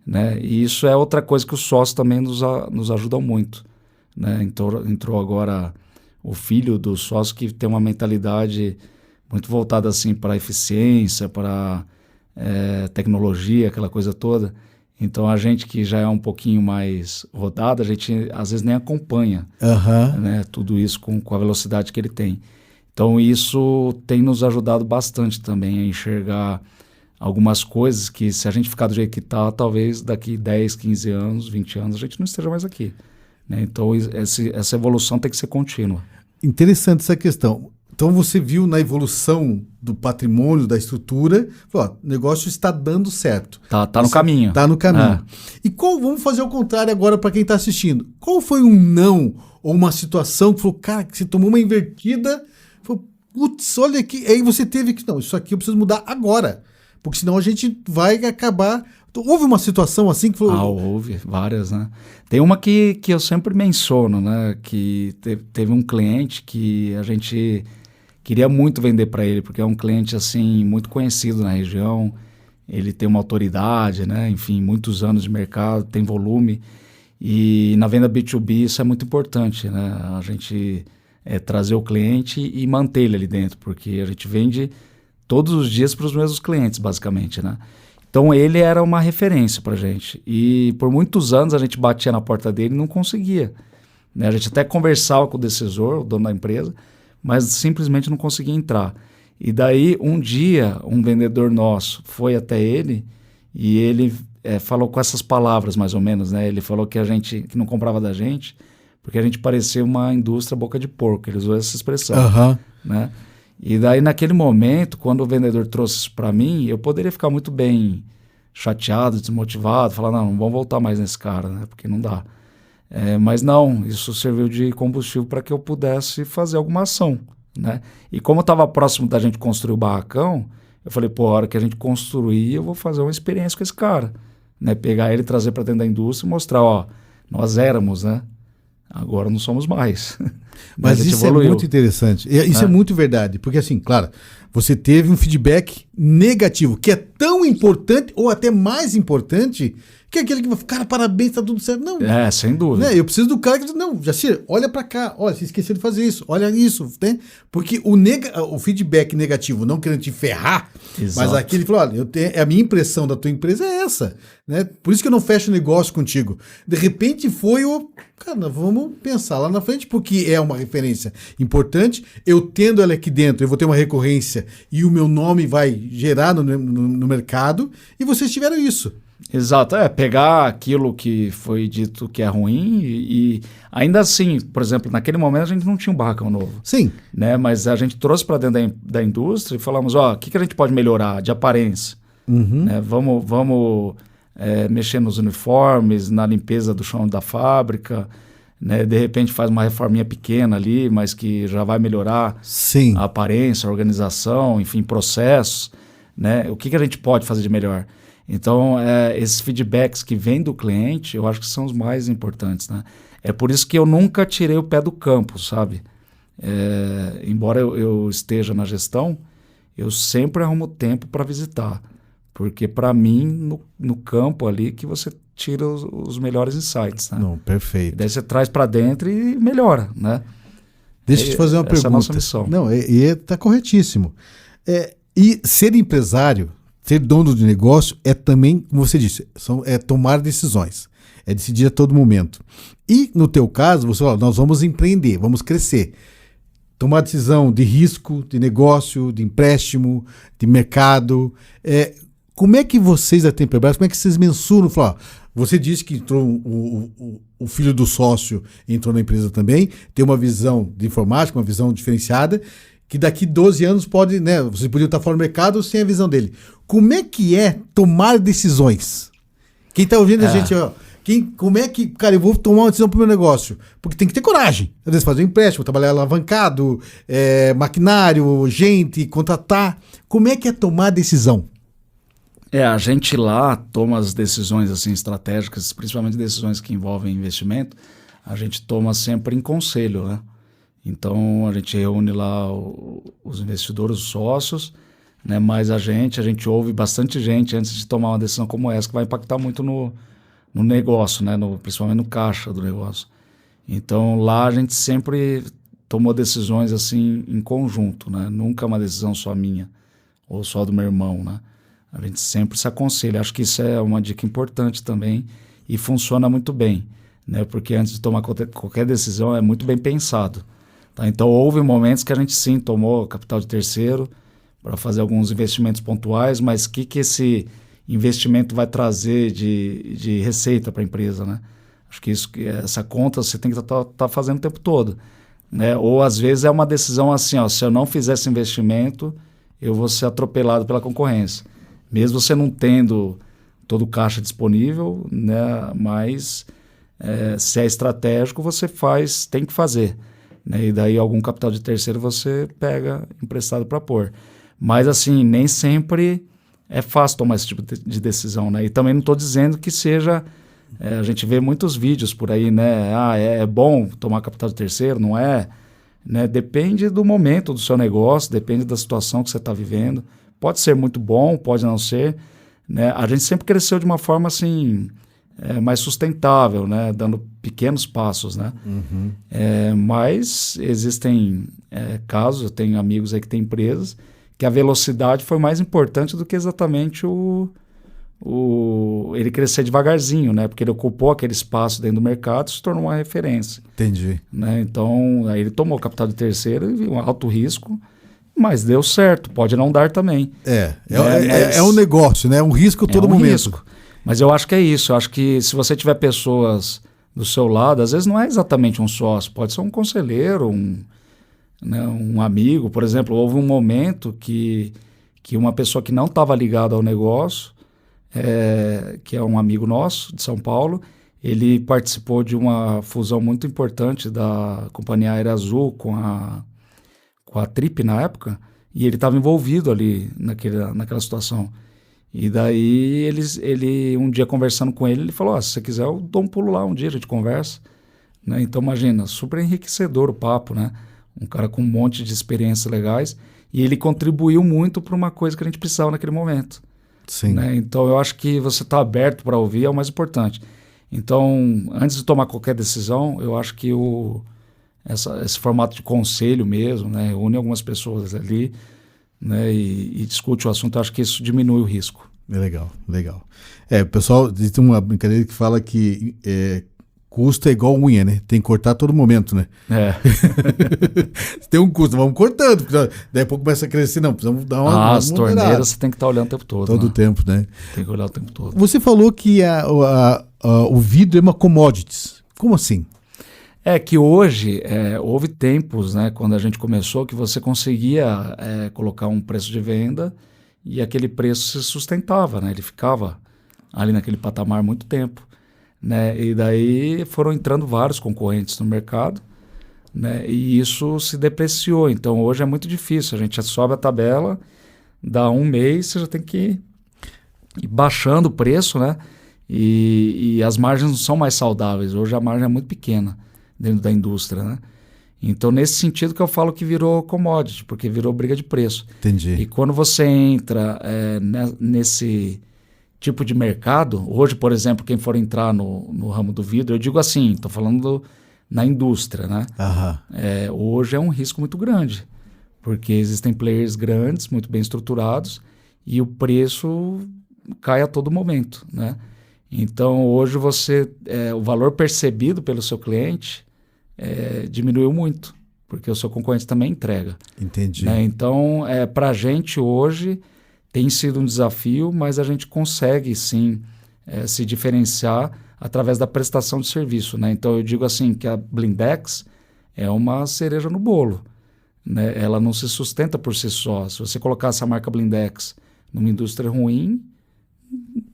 [SPEAKER 2] Né? E isso é outra coisa que os sócios também nos ajudam muito. Né? Entrou agora o filho do sócio que tem uma mentalidade muito voltada assim, para a eficiência, para tecnologia, aquela coisa toda. Então, a gente que já é um pouquinho mais rodado, a gente às vezes nem acompanha né, tudo isso com a velocidade que ele tem. Então, isso tem nos ajudado bastante também a enxergar algumas coisas que, se a gente ficar do jeito que está, talvez daqui 10, 15 anos, 20 anos, a gente não esteja mais aqui. Né? Então, essa evolução tem que ser contínua.
[SPEAKER 1] Interessante essa questão. Então, você viu na evolução do patrimônio, da estrutura, falou, o negócio está dando certo.
[SPEAKER 2] Tá no caminho.
[SPEAKER 1] Está no caminho. E vamos fazer o contrário agora para quem está assistindo. Qual foi um não ou uma situação que falou, cara, que você tomou uma invertida, falou, putz, olha aqui, aí você teve que, não, isso aqui eu preciso mudar agora, porque senão a gente vai acabar... Houve uma situação assim que falou...
[SPEAKER 2] Houve várias, né? Tem uma que eu sempre menciono, né? Que teve um cliente que a gente queria muito vender para ele, porque é um cliente, assim, muito conhecido na região, ele tem uma autoridade, né? Enfim, muitos anos de mercado, tem volume, e na venda B2B isso é muito importante, né? A gente trazer o cliente e manter ele ali dentro, porque a gente vende todos os dias para os mesmos clientes, basicamente, né? Então, ele era uma referência para a gente. E por muitos anos a gente batia na porta dele e não conseguia. Né? A gente até conversava com o decisor, o dono da empresa, mas simplesmente não conseguia entrar. E daí, um dia, um vendedor nosso foi até ele e ele falou com essas palavras, mais ou menos. Né? Ele falou que que não comprava da gente porque a gente parecia uma indústria boca de porco. Ele usou essa expressão. Né? E daí, naquele momento, quando o vendedor trouxe isso para mim, eu poderia ficar muito bem chateado, desmotivado, falar, não vamos voltar mais nesse cara, né? Porque não dá. Mas não, isso serviu de combustível para que eu pudesse fazer alguma ação, né? E como estava próximo da gente construir o barracão, eu falei, pô, a hora que a gente construir, eu vou fazer uma experiência com esse cara, né? Pegar ele, trazer para dentro da indústria e mostrar, ó, nós éramos, né? Agora não somos mais.
[SPEAKER 1] Mas isso evoluiu. É muito interessante. Isso é muito verdade. Porque, assim, claro, você teve um feedback negativo, que é tão importante, ou até mais importante, que é aquele que vai falar, cara, parabéns, tá tudo certo. Não.
[SPEAKER 2] Sem dúvida.
[SPEAKER 1] Né? Eu preciso do cara que diz, não, Jacir, olha pra cá, olha, você esqueceu de fazer isso, olha isso, né? Porque o feedback negativo, não querendo te ferrar, mas aqui ele falou, olha, a minha impressão da tua empresa é essa, né? Por isso que eu não fecho negócio contigo. De repente foi cara, vamos pensar lá na frente, porque é uma referência importante, eu tendo ela aqui dentro, eu vou ter uma recorrência e o meu nome vai gerar no mercado, e vocês tiveram isso.
[SPEAKER 2] Exato, pegar aquilo que foi dito que é ruim e ainda assim, por exemplo, naquele momento a gente não tinha um barracão novo.
[SPEAKER 1] Sim.
[SPEAKER 2] Né? Mas a gente trouxe para dentro da indústria e falamos, ó, o que a gente pode melhorar de aparência? Né? Vamos mexer nos uniformes, na limpeza do chão da fábrica, né? De repente faz uma reforminha pequena ali, mas que já vai melhorar
[SPEAKER 1] Sim.
[SPEAKER 2] a aparência, a organização, enfim, processos, né? O que a gente pode fazer de melhor? Então, esses feedbacks que vêm do cliente, eu acho que são os mais importantes, né? É por isso que eu nunca tirei o pé do campo, sabe? Embora eu esteja na gestão, eu sempre arrumo tempo para visitar. Porque, para mim, no campo ali, que você tira os melhores insights, né?
[SPEAKER 1] Não, perfeito.
[SPEAKER 2] E daí você traz para dentro e melhora, né?
[SPEAKER 1] Deixa eu te fazer uma pergunta.
[SPEAKER 2] Essa é a nossa missão.
[SPEAKER 1] Não, está corretíssimo. E ser empresário, ser dono de negócio é também, como você disse, é tomar decisões. É decidir a todo momento. E, no teu caso, você fala, nós vamos empreender, vamos crescer. Tomar decisão de risco, de negócio, de empréstimo, de mercado. Como é que vocês da Temperbras, como é que vocês mensuram? Você disse que entrou o filho do sócio, entrou na empresa também, tem uma visão de informática, uma visão diferenciada, que daqui 12 anos pode, né? Vocês podiam estar fora do mercado sem a visão dele. Como é que é tomar decisões? Quem está ouvindo a gente, ó, como é que, cara, eu vou tomar uma decisão para o meu negócio? Porque tem que ter coragem. Às vezes fazer um empréstimo, trabalhar alavancado, maquinário, gente, contratar. Como é que é tomar decisão?
[SPEAKER 2] A gente lá toma as decisões assim, estratégicas, principalmente decisões que envolvem investimento, a gente toma sempre em conselho, né? Então, a gente reúne lá os investidores, os sócios, né? Mas a gente ouve bastante gente antes de tomar uma decisão como essa, que vai impactar muito no negócio, né? Principalmente no caixa do negócio. Então, lá a gente sempre tomou decisões assim em conjunto, né? Nunca uma decisão só minha ou só do meu irmão, né? A gente sempre se aconselha. Acho que isso é uma dica importante também e funciona muito bem, né? Porque antes de tomar qualquer decisão é muito bem pensado. Tá? Então, houve momentos que a gente sim tomou capital de terceiro para fazer alguns investimentos pontuais, mas o que esse investimento vai trazer de receita para a empresa, né? Acho que essa conta você tem que estar fazendo o tempo todo, né? Ou, às vezes, é uma decisão assim, ó, se eu não fizer esse investimento, eu vou ser atropelado pela concorrência. Mesmo você não tendo todo o caixa disponível, né? Mas se é estratégico, você tem que fazer. Né? E daí algum capital de terceiro você pega emprestado para pôr. Mas assim, nem sempre é fácil tomar esse tipo de decisão. Né? E também não estou dizendo que seja... a gente vê muitos vídeos por aí, né? É bom tomar capital de terceiro, não é? Né? Depende do momento do seu negócio, depende da situação que você está vivendo. Pode ser muito bom, pode não ser. Né? A gente sempre cresceu de uma forma assim, mais sustentável, né? Dando pequenos passos. Né?
[SPEAKER 1] Uhum.
[SPEAKER 2] Mas existem casos, eu tenho amigos aí que têm empresas, que a velocidade foi mais importante do que exatamente ele crescer devagarzinho, né? Porque ele ocupou aquele espaço dentro do mercado e se tornou uma referência.
[SPEAKER 1] Entendi.
[SPEAKER 2] Né? Então, aí ele tomou capital de terceiro e um alto risco, mas deu certo, pode não dar também.
[SPEAKER 1] É um negócio, né? É um risco a todo momento. Risco.
[SPEAKER 2] Mas eu acho que é isso. Eu acho que se você tiver pessoas do seu lado, às vezes não é exatamente um sócio, pode ser um conselheiro, né? Um amigo, por exemplo, houve um momento que uma pessoa que não estava ligada ao negócio, que é um amigo nosso de São Paulo, ele participou de uma fusão muito importante da Companhia Aérea Azul com a Trip na época, e ele estava envolvido ali naquela situação. E daí ele um dia conversando com ele falou, se você quiser eu dou um pulo lá um dia, a gente conversa. Né? Então imagina, super enriquecedor o papo, né? Um cara com um monte de experiências legais, e ele contribuiu muito para uma coisa que a gente precisava naquele momento.
[SPEAKER 1] Sim.
[SPEAKER 2] Né? Então eu acho que você está aberto para ouvir é o mais importante. Então, antes de tomar qualquer decisão, eu acho que esse formato de conselho mesmo, né, une algumas pessoas ali, né, e discute o assunto, eu acho que isso diminui o risco.
[SPEAKER 1] Legal, legal. O pessoal tem uma brincadeira que fala que custo é igual unha, né? Tem que cortar a todo momento, né? Tem um custo, vamos cortando, porque daí a pouco começa a crescer, não, precisamos dar uma
[SPEAKER 2] as torneiras você tem que estar olhando o tempo todo.
[SPEAKER 1] Todo o tempo, né?
[SPEAKER 2] Tem que olhar o tempo todo.
[SPEAKER 1] Você falou que o vidro é uma commodities. Como assim?
[SPEAKER 2] Que hoje, houve tempos, né, quando a gente começou, que você conseguia colocar um preço de venda e aquele preço se sustentava, né? Ele ficava ali naquele patamar muito tempo. Né? E daí foram entrando vários concorrentes no mercado, né? E isso se depreciou. Então hoje é muito difícil, a gente sobe a tabela, dá um mês, você já tem que ir baixando o preço, né? E as margens não são mais saudáveis, hoje a margem é muito pequena dentro da indústria, né? Então nesse sentido que eu falo que virou commodity, porque virou briga de preço.
[SPEAKER 1] Entendi.
[SPEAKER 2] E quando você entra nesse tipo de mercado, hoje, por exemplo, quem for entrar no ramo do vidro, eu digo assim, estou falando na indústria, né? Hoje é um risco muito grande, porque existem players grandes, muito bem estruturados, e o preço cai a todo momento, né? Então, hoje o valor percebido pelo seu cliente diminuiu muito, porque o seu concorrente também entrega.
[SPEAKER 1] Entendi.
[SPEAKER 2] Né? Então, para a gente hoje tem sido um desafio, mas a gente consegue sim se diferenciar através da prestação de serviço. Né? Então eu digo assim que a Blindex é uma cereja no bolo. Né? Ela não se sustenta por si só. Se você colocasse a marca Blindex numa indústria ruim,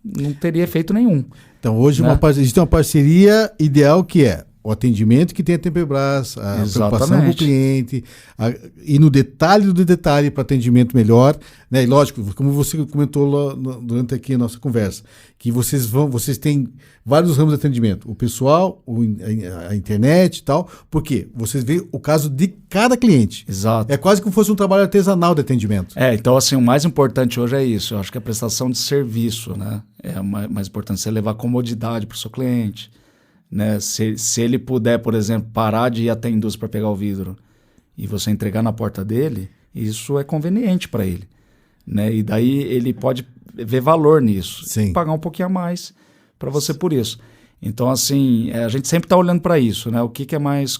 [SPEAKER 2] não teria efeito nenhum.
[SPEAKER 1] Então hoje
[SPEAKER 2] né?
[SPEAKER 1] Existe uma parceria ideal que é o atendimento que tem a Temperbras, a preocupação com o cliente, e no detalhe do detalhe para atendimento melhor, né? E lógico, como você comentou durante aqui a nossa conversa, que vocês têm vários ramos de atendimento, o pessoal, a internet e tal, porque vocês veem o caso de cada cliente.
[SPEAKER 2] Exato.
[SPEAKER 1] É quase como se fosse um trabalho artesanal de atendimento.
[SPEAKER 2] Então assim, o mais importante hoje é isso, eu acho que a prestação de serviço, né? É o mais importante, você levar comodidade para o seu cliente. Né? Se ele puder, por exemplo, parar de ir até a indústria para pegar o vidro e você entregar na porta dele, isso é conveniente para ele. Né? E daí ele pode ver valor nisso.
[SPEAKER 1] Sim.
[SPEAKER 2] Pagar um pouquinho a mais para você por isso. Então, assim, a gente sempre está olhando para isso. Né? O que é mais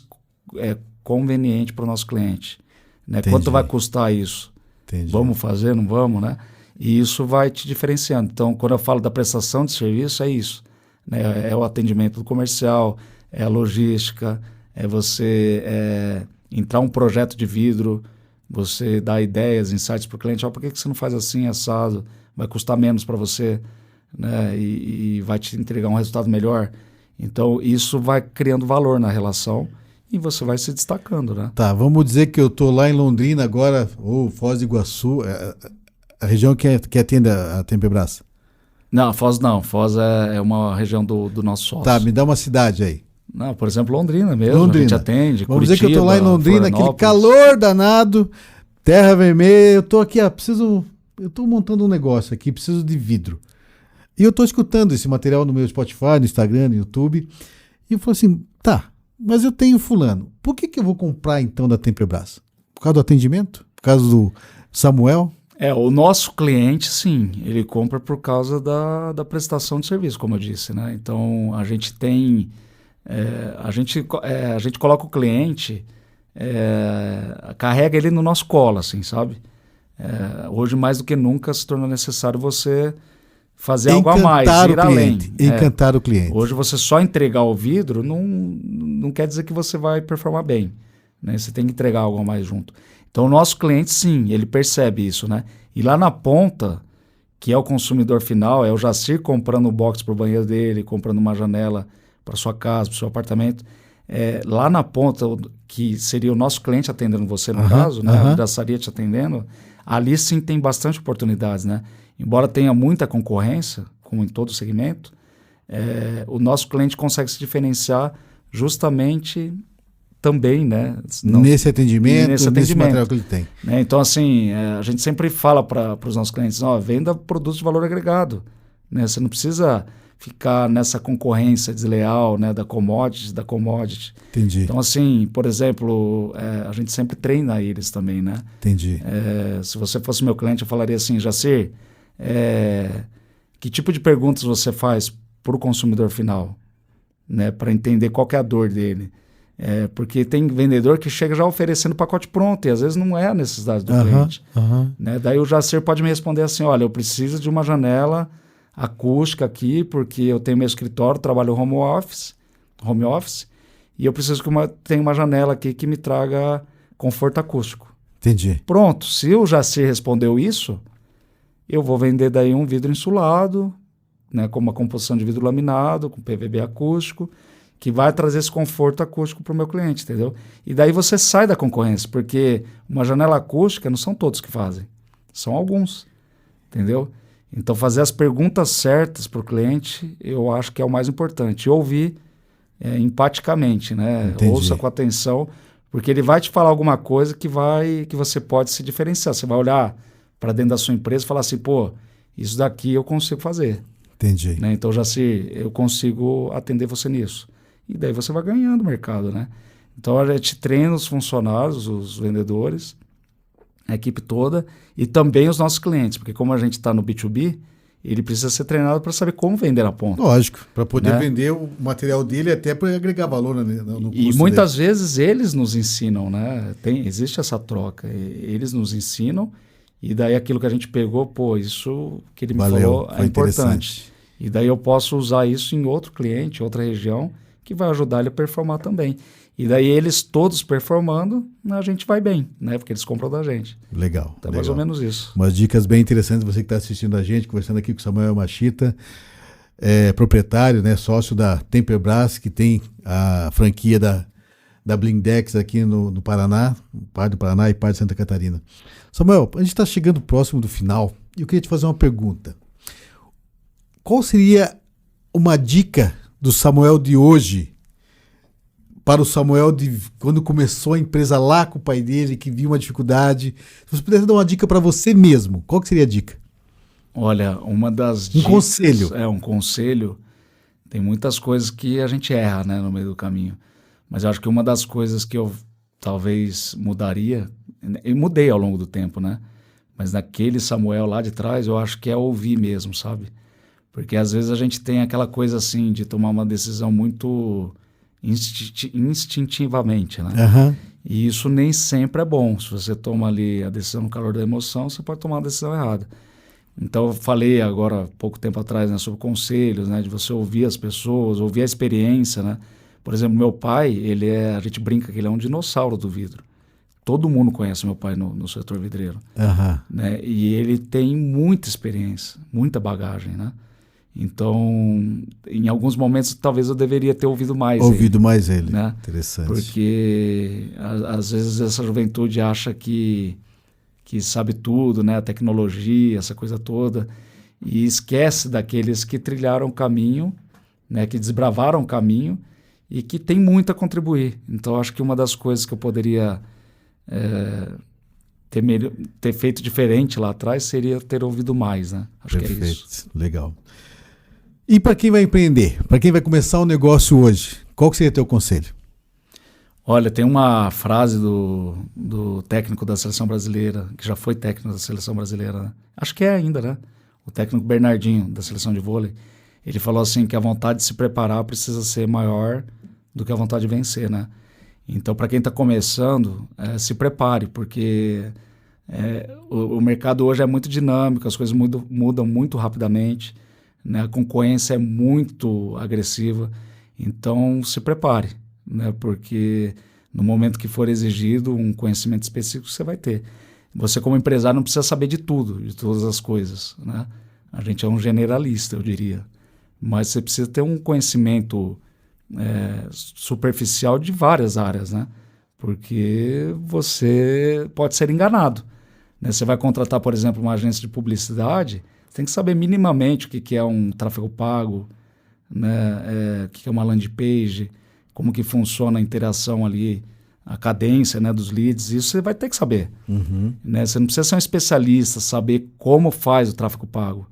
[SPEAKER 2] conveniente para o nosso cliente? Né? Quanto vai custar isso?
[SPEAKER 1] Entendi.
[SPEAKER 2] Vamos fazer, não vamos? Né? E isso vai te diferenciando. Então, quando eu falo da prestação de serviço, é isso. Né? É o atendimento do comercial, é a logística, é você entrar um projeto de vidro, você dar ideias, insights para o cliente. Por que você não faz assim, assado? Vai custar menos para você, né? E vai te entregar um resultado melhor. Então, isso vai criando valor na relação e você vai se destacando. Né?
[SPEAKER 1] Tá, vamos dizer que eu estou lá em Londrina agora, ou Foz do Iguaçu, a região que atende a Temperbras.
[SPEAKER 2] Não, Foz não. Foz é uma região do nosso sócio.
[SPEAKER 1] Tá, me dá uma cidade aí.
[SPEAKER 2] Não, por exemplo, Londrina mesmo.
[SPEAKER 1] Londrina.
[SPEAKER 2] A gente atende.
[SPEAKER 1] Vamos
[SPEAKER 2] Curitiba,
[SPEAKER 1] dizer que eu estou lá em Londrina, aquele calor danado, terra vermelha. Eu estou aqui, eu estou montando um negócio aqui, preciso de vidro. E eu estou escutando esse material no meu Spotify, no Instagram, no YouTube. E eu falo assim, tá, mas eu tenho fulano. Por que eu vou comprar então da Temperbras? Por causa do atendimento? Por causa do Samuel?
[SPEAKER 2] O nosso cliente, sim, ele compra por causa da prestação de serviço, como eu disse, né? Então, a gente tem... a gente coloca o cliente, carrega ele no nosso colo, assim, sabe? Hoje, mais do que nunca, se torna necessário você fazer algo a mais, ir além.
[SPEAKER 1] Encantar o cliente.
[SPEAKER 2] Hoje, você só entregar o vidro não quer dizer que você vai performar bem. né? Você tem que entregar algo a mais junto. Então, o nosso cliente, sim, ele percebe isso, né? E lá na ponta, que é o consumidor final, é o Jacir comprando um box para o banheiro dele, comprando uma janela para sua casa, para o seu apartamento. Lá na ponta, que seria o nosso cliente atendendo você, no caso, né? A vidraçaria te atendendo, ali sim tem bastante oportunidades, né? Embora tenha muita concorrência, como em todo segmento, o nosso cliente consegue se diferenciar justamente também, né?
[SPEAKER 1] Nesse atendimento, nesse material que ele tem.
[SPEAKER 2] Né? Então, assim, a gente sempre fala para os nossos clientes, venda produtos de valor agregado. Né? Você não precisa ficar nessa concorrência desleal, né? da commodity.
[SPEAKER 1] Entendi.
[SPEAKER 2] Então, assim, por exemplo, a gente sempre treina eles também, né?
[SPEAKER 1] Entendi.
[SPEAKER 2] Se você fosse meu cliente, eu falaria assim, Jacir, que tipo de perguntas você faz para o consumidor final, né? Para entender qual que é a dor dele. Porque tem vendedor que chega já oferecendo pacote pronto e às vezes não é a necessidade do cliente. Né? Daí o Jacir pode me responder assim, olha, eu preciso de uma janela acústica aqui porque eu tenho meu escritório, trabalho home office e eu preciso que tenha uma janela aqui que me traga conforto acústico.
[SPEAKER 1] Entendi.
[SPEAKER 2] Pronto, se o Jacir respondeu isso, eu vou vender daí um vidro insulado, né, com uma composição de vidro laminado, com PVB acústico, que vai trazer esse conforto acústico para o meu cliente, entendeu? E daí você sai da concorrência, porque uma janela acústica não são todos que fazem, são alguns, entendeu? Então fazer as perguntas certas para o cliente, eu acho que é o mais importante. E ouvir empaticamente, né?
[SPEAKER 1] Entendi.
[SPEAKER 2] Ouça com atenção, porque ele vai te falar alguma coisa que você pode se diferenciar. Você vai olhar para dentro da sua empresa e falar assim, pô, isso daqui eu consigo fazer.
[SPEAKER 1] Entendi.
[SPEAKER 2] Né? Então, Jacir, eu consigo atender você nisso. E daí você vai ganhando o mercado, né? Então, a gente treina os funcionários, os vendedores, a equipe toda, e também os nossos clientes, porque como a gente está no B2B, ele precisa ser treinado para saber como vender na ponta.
[SPEAKER 1] Lógico, para poder
[SPEAKER 2] né?
[SPEAKER 1] vender o material dele até para agregar valor no custo
[SPEAKER 2] E muitas vezes eles nos ensinam, né? Existe essa troca. Eles nos ensinam e daí aquilo que a gente pegou, pô, isso que ele me falou é importante. E daí eu posso usar isso em outro cliente, outra região, que vai ajudar ele a performar também. E daí eles todos performando, a gente vai bem, né? Porque eles compram da gente.
[SPEAKER 1] Legal.
[SPEAKER 2] Então é mais ou menos isso.
[SPEAKER 1] Umas dicas bem interessantes, você que está assistindo a gente, conversando aqui com o Samuel Machita, proprietário, né, sócio da Temperbras, que tem a franquia da Blindex aqui no Paraná, parte do Paraná e parte de Santa Catarina. Samuel, a gente está chegando próximo do final e eu queria te fazer uma pergunta. Qual seria uma dica do Samuel de hoje para o Samuel de quando começou a empresa lá com o pai dele, que viu uma dificuldade? Se você pudesse dar uma dica para você mesmo, qual que seria a dica?
[SPEAKER 2] Olha, uma das dicas...
[SPEAKER 1] conselho.
[SPEAKER 2] Um conselho. Tem muitas coisas que a gente erra, né, no meio do caminho. Mas eu acho que uma das coisas que eu talvez mudaria, e mudei ao longo do tempo, né? Mas naquele Samuel lá de trás, eu acho que é ouvir mesmo, sabe? Porque às vezes a gente tem aquela coisa assim de tomar uma decisão muito instintivamente, né? E isso nem sempre é bom. Se você toma ali a decisão no calor da emoção, você pode tomar uma decisão errada. Então eu falei agora, pouco tempo atrás, né, sobre conselhos, né, de você ouvir as pessoas, ouvir a experiência, né? Por exemplo, meu pai, a gente brinca que ele é um dinossauro do vidro. Todo mundo conhece meu pai no setor vidreiro. Né? E ele tem muita experiência, muita bagagem, né? Então, em alguns momentos, talvez eu deveria ter ouvido mais
[SPEAKER 1] ele.
[SPEAKER 2] Né?
[SPEAKER 1] Interessante.
[SPEAKER 2] Porque, às vezes, essa juventude acha que sabe tudo, né? A tecnologia, essa coisa toda, e esquece daqueles que trilharam o caminho, né? Que desbravaram o caminho e que tem muito a contribuir. Então, acho que uma das coisas que eu poderia ter feito diferente lá atrás seria ter ouvido mais, né? Acho
[SPEAKER 1] Perfeito.
[SPEAKER 2] que é isso.
[SPEAKER 1] Legal. E para quem vai empreender, para quem vai começar um negócio hoje, qual que seria o teu conselho?
[SPEAKER 2] Olha, tem uma frase do técnico da seleção brasileira, que já foi técnico da seleção brasileira, né? Acho que é ainda, né? O técnico Bernardinho, da seleção de vôlei. Ele falou assim que a vontade de se preparar precisa ser maior do que a vontade de vencer, né? Então, para quem está começando, se prepare, porque o mercado hoje é muito dinâmico, as coisas mudam muito rapidamente, né? A concorrência é muito agressiva, então se prepare, né? Porque No momento que for exigido um conhecimento específico, você vai ter. Você, como empresário, não precisa saber de tudo, de todas as coisas, né? A gente é um generalista, eu diria. Mas você precisa ter um conhecimento superficial de várias áreas, né? Porque você pode ser enganado, né? Você vai contratar, por exemplo, uma agência de publicidade, você tem que saber minimamente o que é um tráfego pago, né? O que é uma landing page, como que funciona a interação ali, a cadência, né, dos leads. Isso você vai ter que saber. Né? Você não precisa ser um especialista, saber como faz o tráfego pago.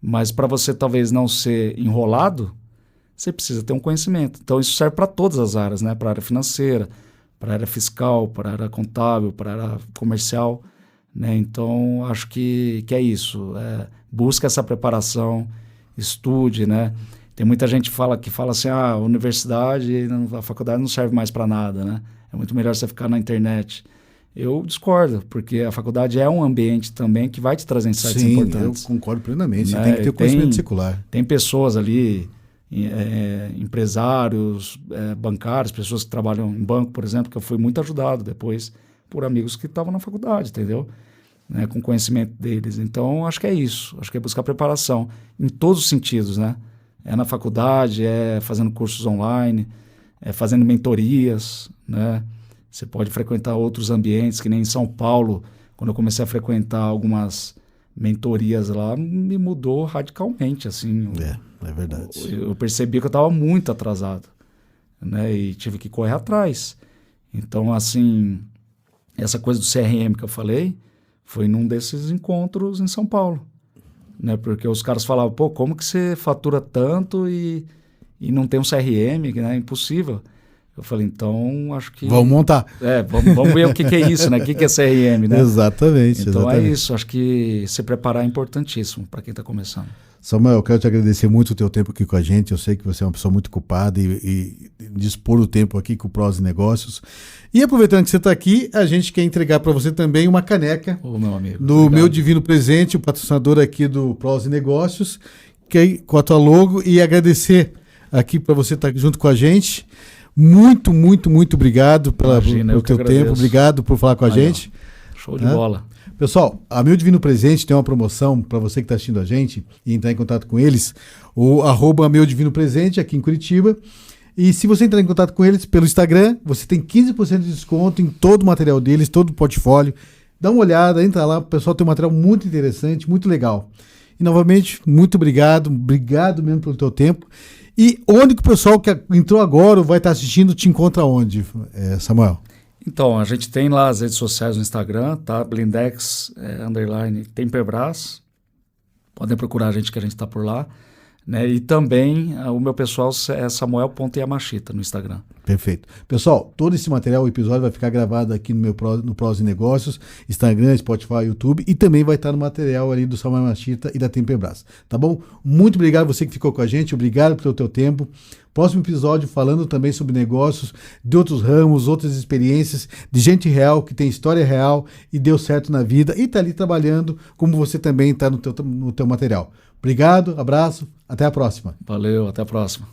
[SPEAKER 2] Mas para você talvez não ser enrolado, você precisa ter um conhecimento. Então isso serve para todas as áreas, né? Para a área financeira, para a área fiscal, para a área contábil, para a área comercial. Né? Então acho que é isso. Busca essa preparação, estude, né? Tem muita gente que fala assim, a universidade, a faculdade não serve mais para nada, né? É muito melhor você ficar na internet. Eu discordo, porque a faculdade é um ambiente também que vai te trazer insights importantes.
[SPEAKER 1] Eu concordo plenamente. Você
[SPEAKER 2] Né?
[SPEAKER 1] tem que ter o conhecimento secular.
[SPEAKER 2] Tem pessoas ali, empresários, bancários, pessoas que trabalham em banco, por exemplo, que eu fui muito ajudado depois por amigos que estavam na faculdade, entendeu? Né? Com conhecimento deles. Então, acho que é isso. Acho que é buscar preparação em todos os sentidos, né? É na faculdade, é fazendo cursos online, é fazendo mentorias, né? Você pode frequentar outros ambientes, que nem em São Paulo, quando eu comecei a frequentar algumas mentorias lá, me mudou radicalmente, assim.
[SPEAKER 1] É verdade.
[SPEAKER 2] Eu percebi que eu estava muito atrasado, né? E tive que correr atrás. Então, assim, essa coisa do CRM que eu falei, foi num desses encontros em São Paulo. Né? Porque os caras falavam, pô, como que você fatura tanto e não tem um CRM, né? É impossível. Eu falei, então, acho que...
[SPEAKER 1] Vamos montar.
[SPEAKER 2] Vamos ver o que é isso, né? O que é CRM, né?
[SPEAKER 1] Exatamente.
[SPEAKER 2] Então
[SPEAKER 1] exatamente.
[SPEAKER 2] é isso, acho que se preparar é importantíssimo para quem está começando.
[SPEAKER 1] Samuel, eu quero te agradecer muito o teu tempo aqui com a gente. Eu sei que você é uma pessoa muito ocupada e dispor o tempo aqui com o Prós e Negócios. E aproveitando que você está aqui, a gente quer entregar para você também uma caneca
[SPEAKER 2] Meu amigo,
[SPEAKER 1] do
[SPEAKER 2] obrigado.
[SPEAKER 1] Meu Divino Presente, o patrocinador aqui do Prós e Negócios, com a tua logo, e agradecer aqui para você estar junto com a gente. Muito, muito, muito obrigado pelo teu tempo. Obrigado por falar com a gente.
[SPEAKER 2] Show de bola.
[SPEAKER 1] Pessoal, a Meu Divino Presente tem uma promoção para você que está assistindo a gente e entrar em contato com eles, o @Meu Divino Presente aqui em Curitiba. E se você entrar em contato com eles pelo Instagram, você tem 15% de desconto em todo o material deles, todo o portfólio. Dá uma olhada, entra lá, o pessoal tem um material muito interessante, muito legal. E novamente, muito obrigado mesmo pelo teu tempo. E onde que o pessoal que entrou agora ou vai estar assistindo te encontra onde, Samuel?
[SPEAKER 2] Então, a gente tem lá as redes sociais no Instagram, tá? Blindex, Temperbras. Podem procurar a gente que a gente está por lá. Né? E também o meu pessoal é Samuel.Yamashita no Instagram.
[SPEAKER 1] Perfeito. Pessoal, todo esse material, o episódio vai ficar gravado aqui no Prós e Negócios, Instagram, Spotify, YouTube, e também vai estar no material ali do Samuel Yamashita e da Temperbras. Tá bom? Muito obrigado a você que ficou com a gente, obrigado pelo teu tempo. Próximo episódio falando também sobre negócios de outros ramos, outras experiências, de gente real que tem história real e deu certo na vida e está ali trabalhando como você também está no teu material. Obrigado, abraço, até a próxima.
[SPEAKER 2] Valeu, até a próxima.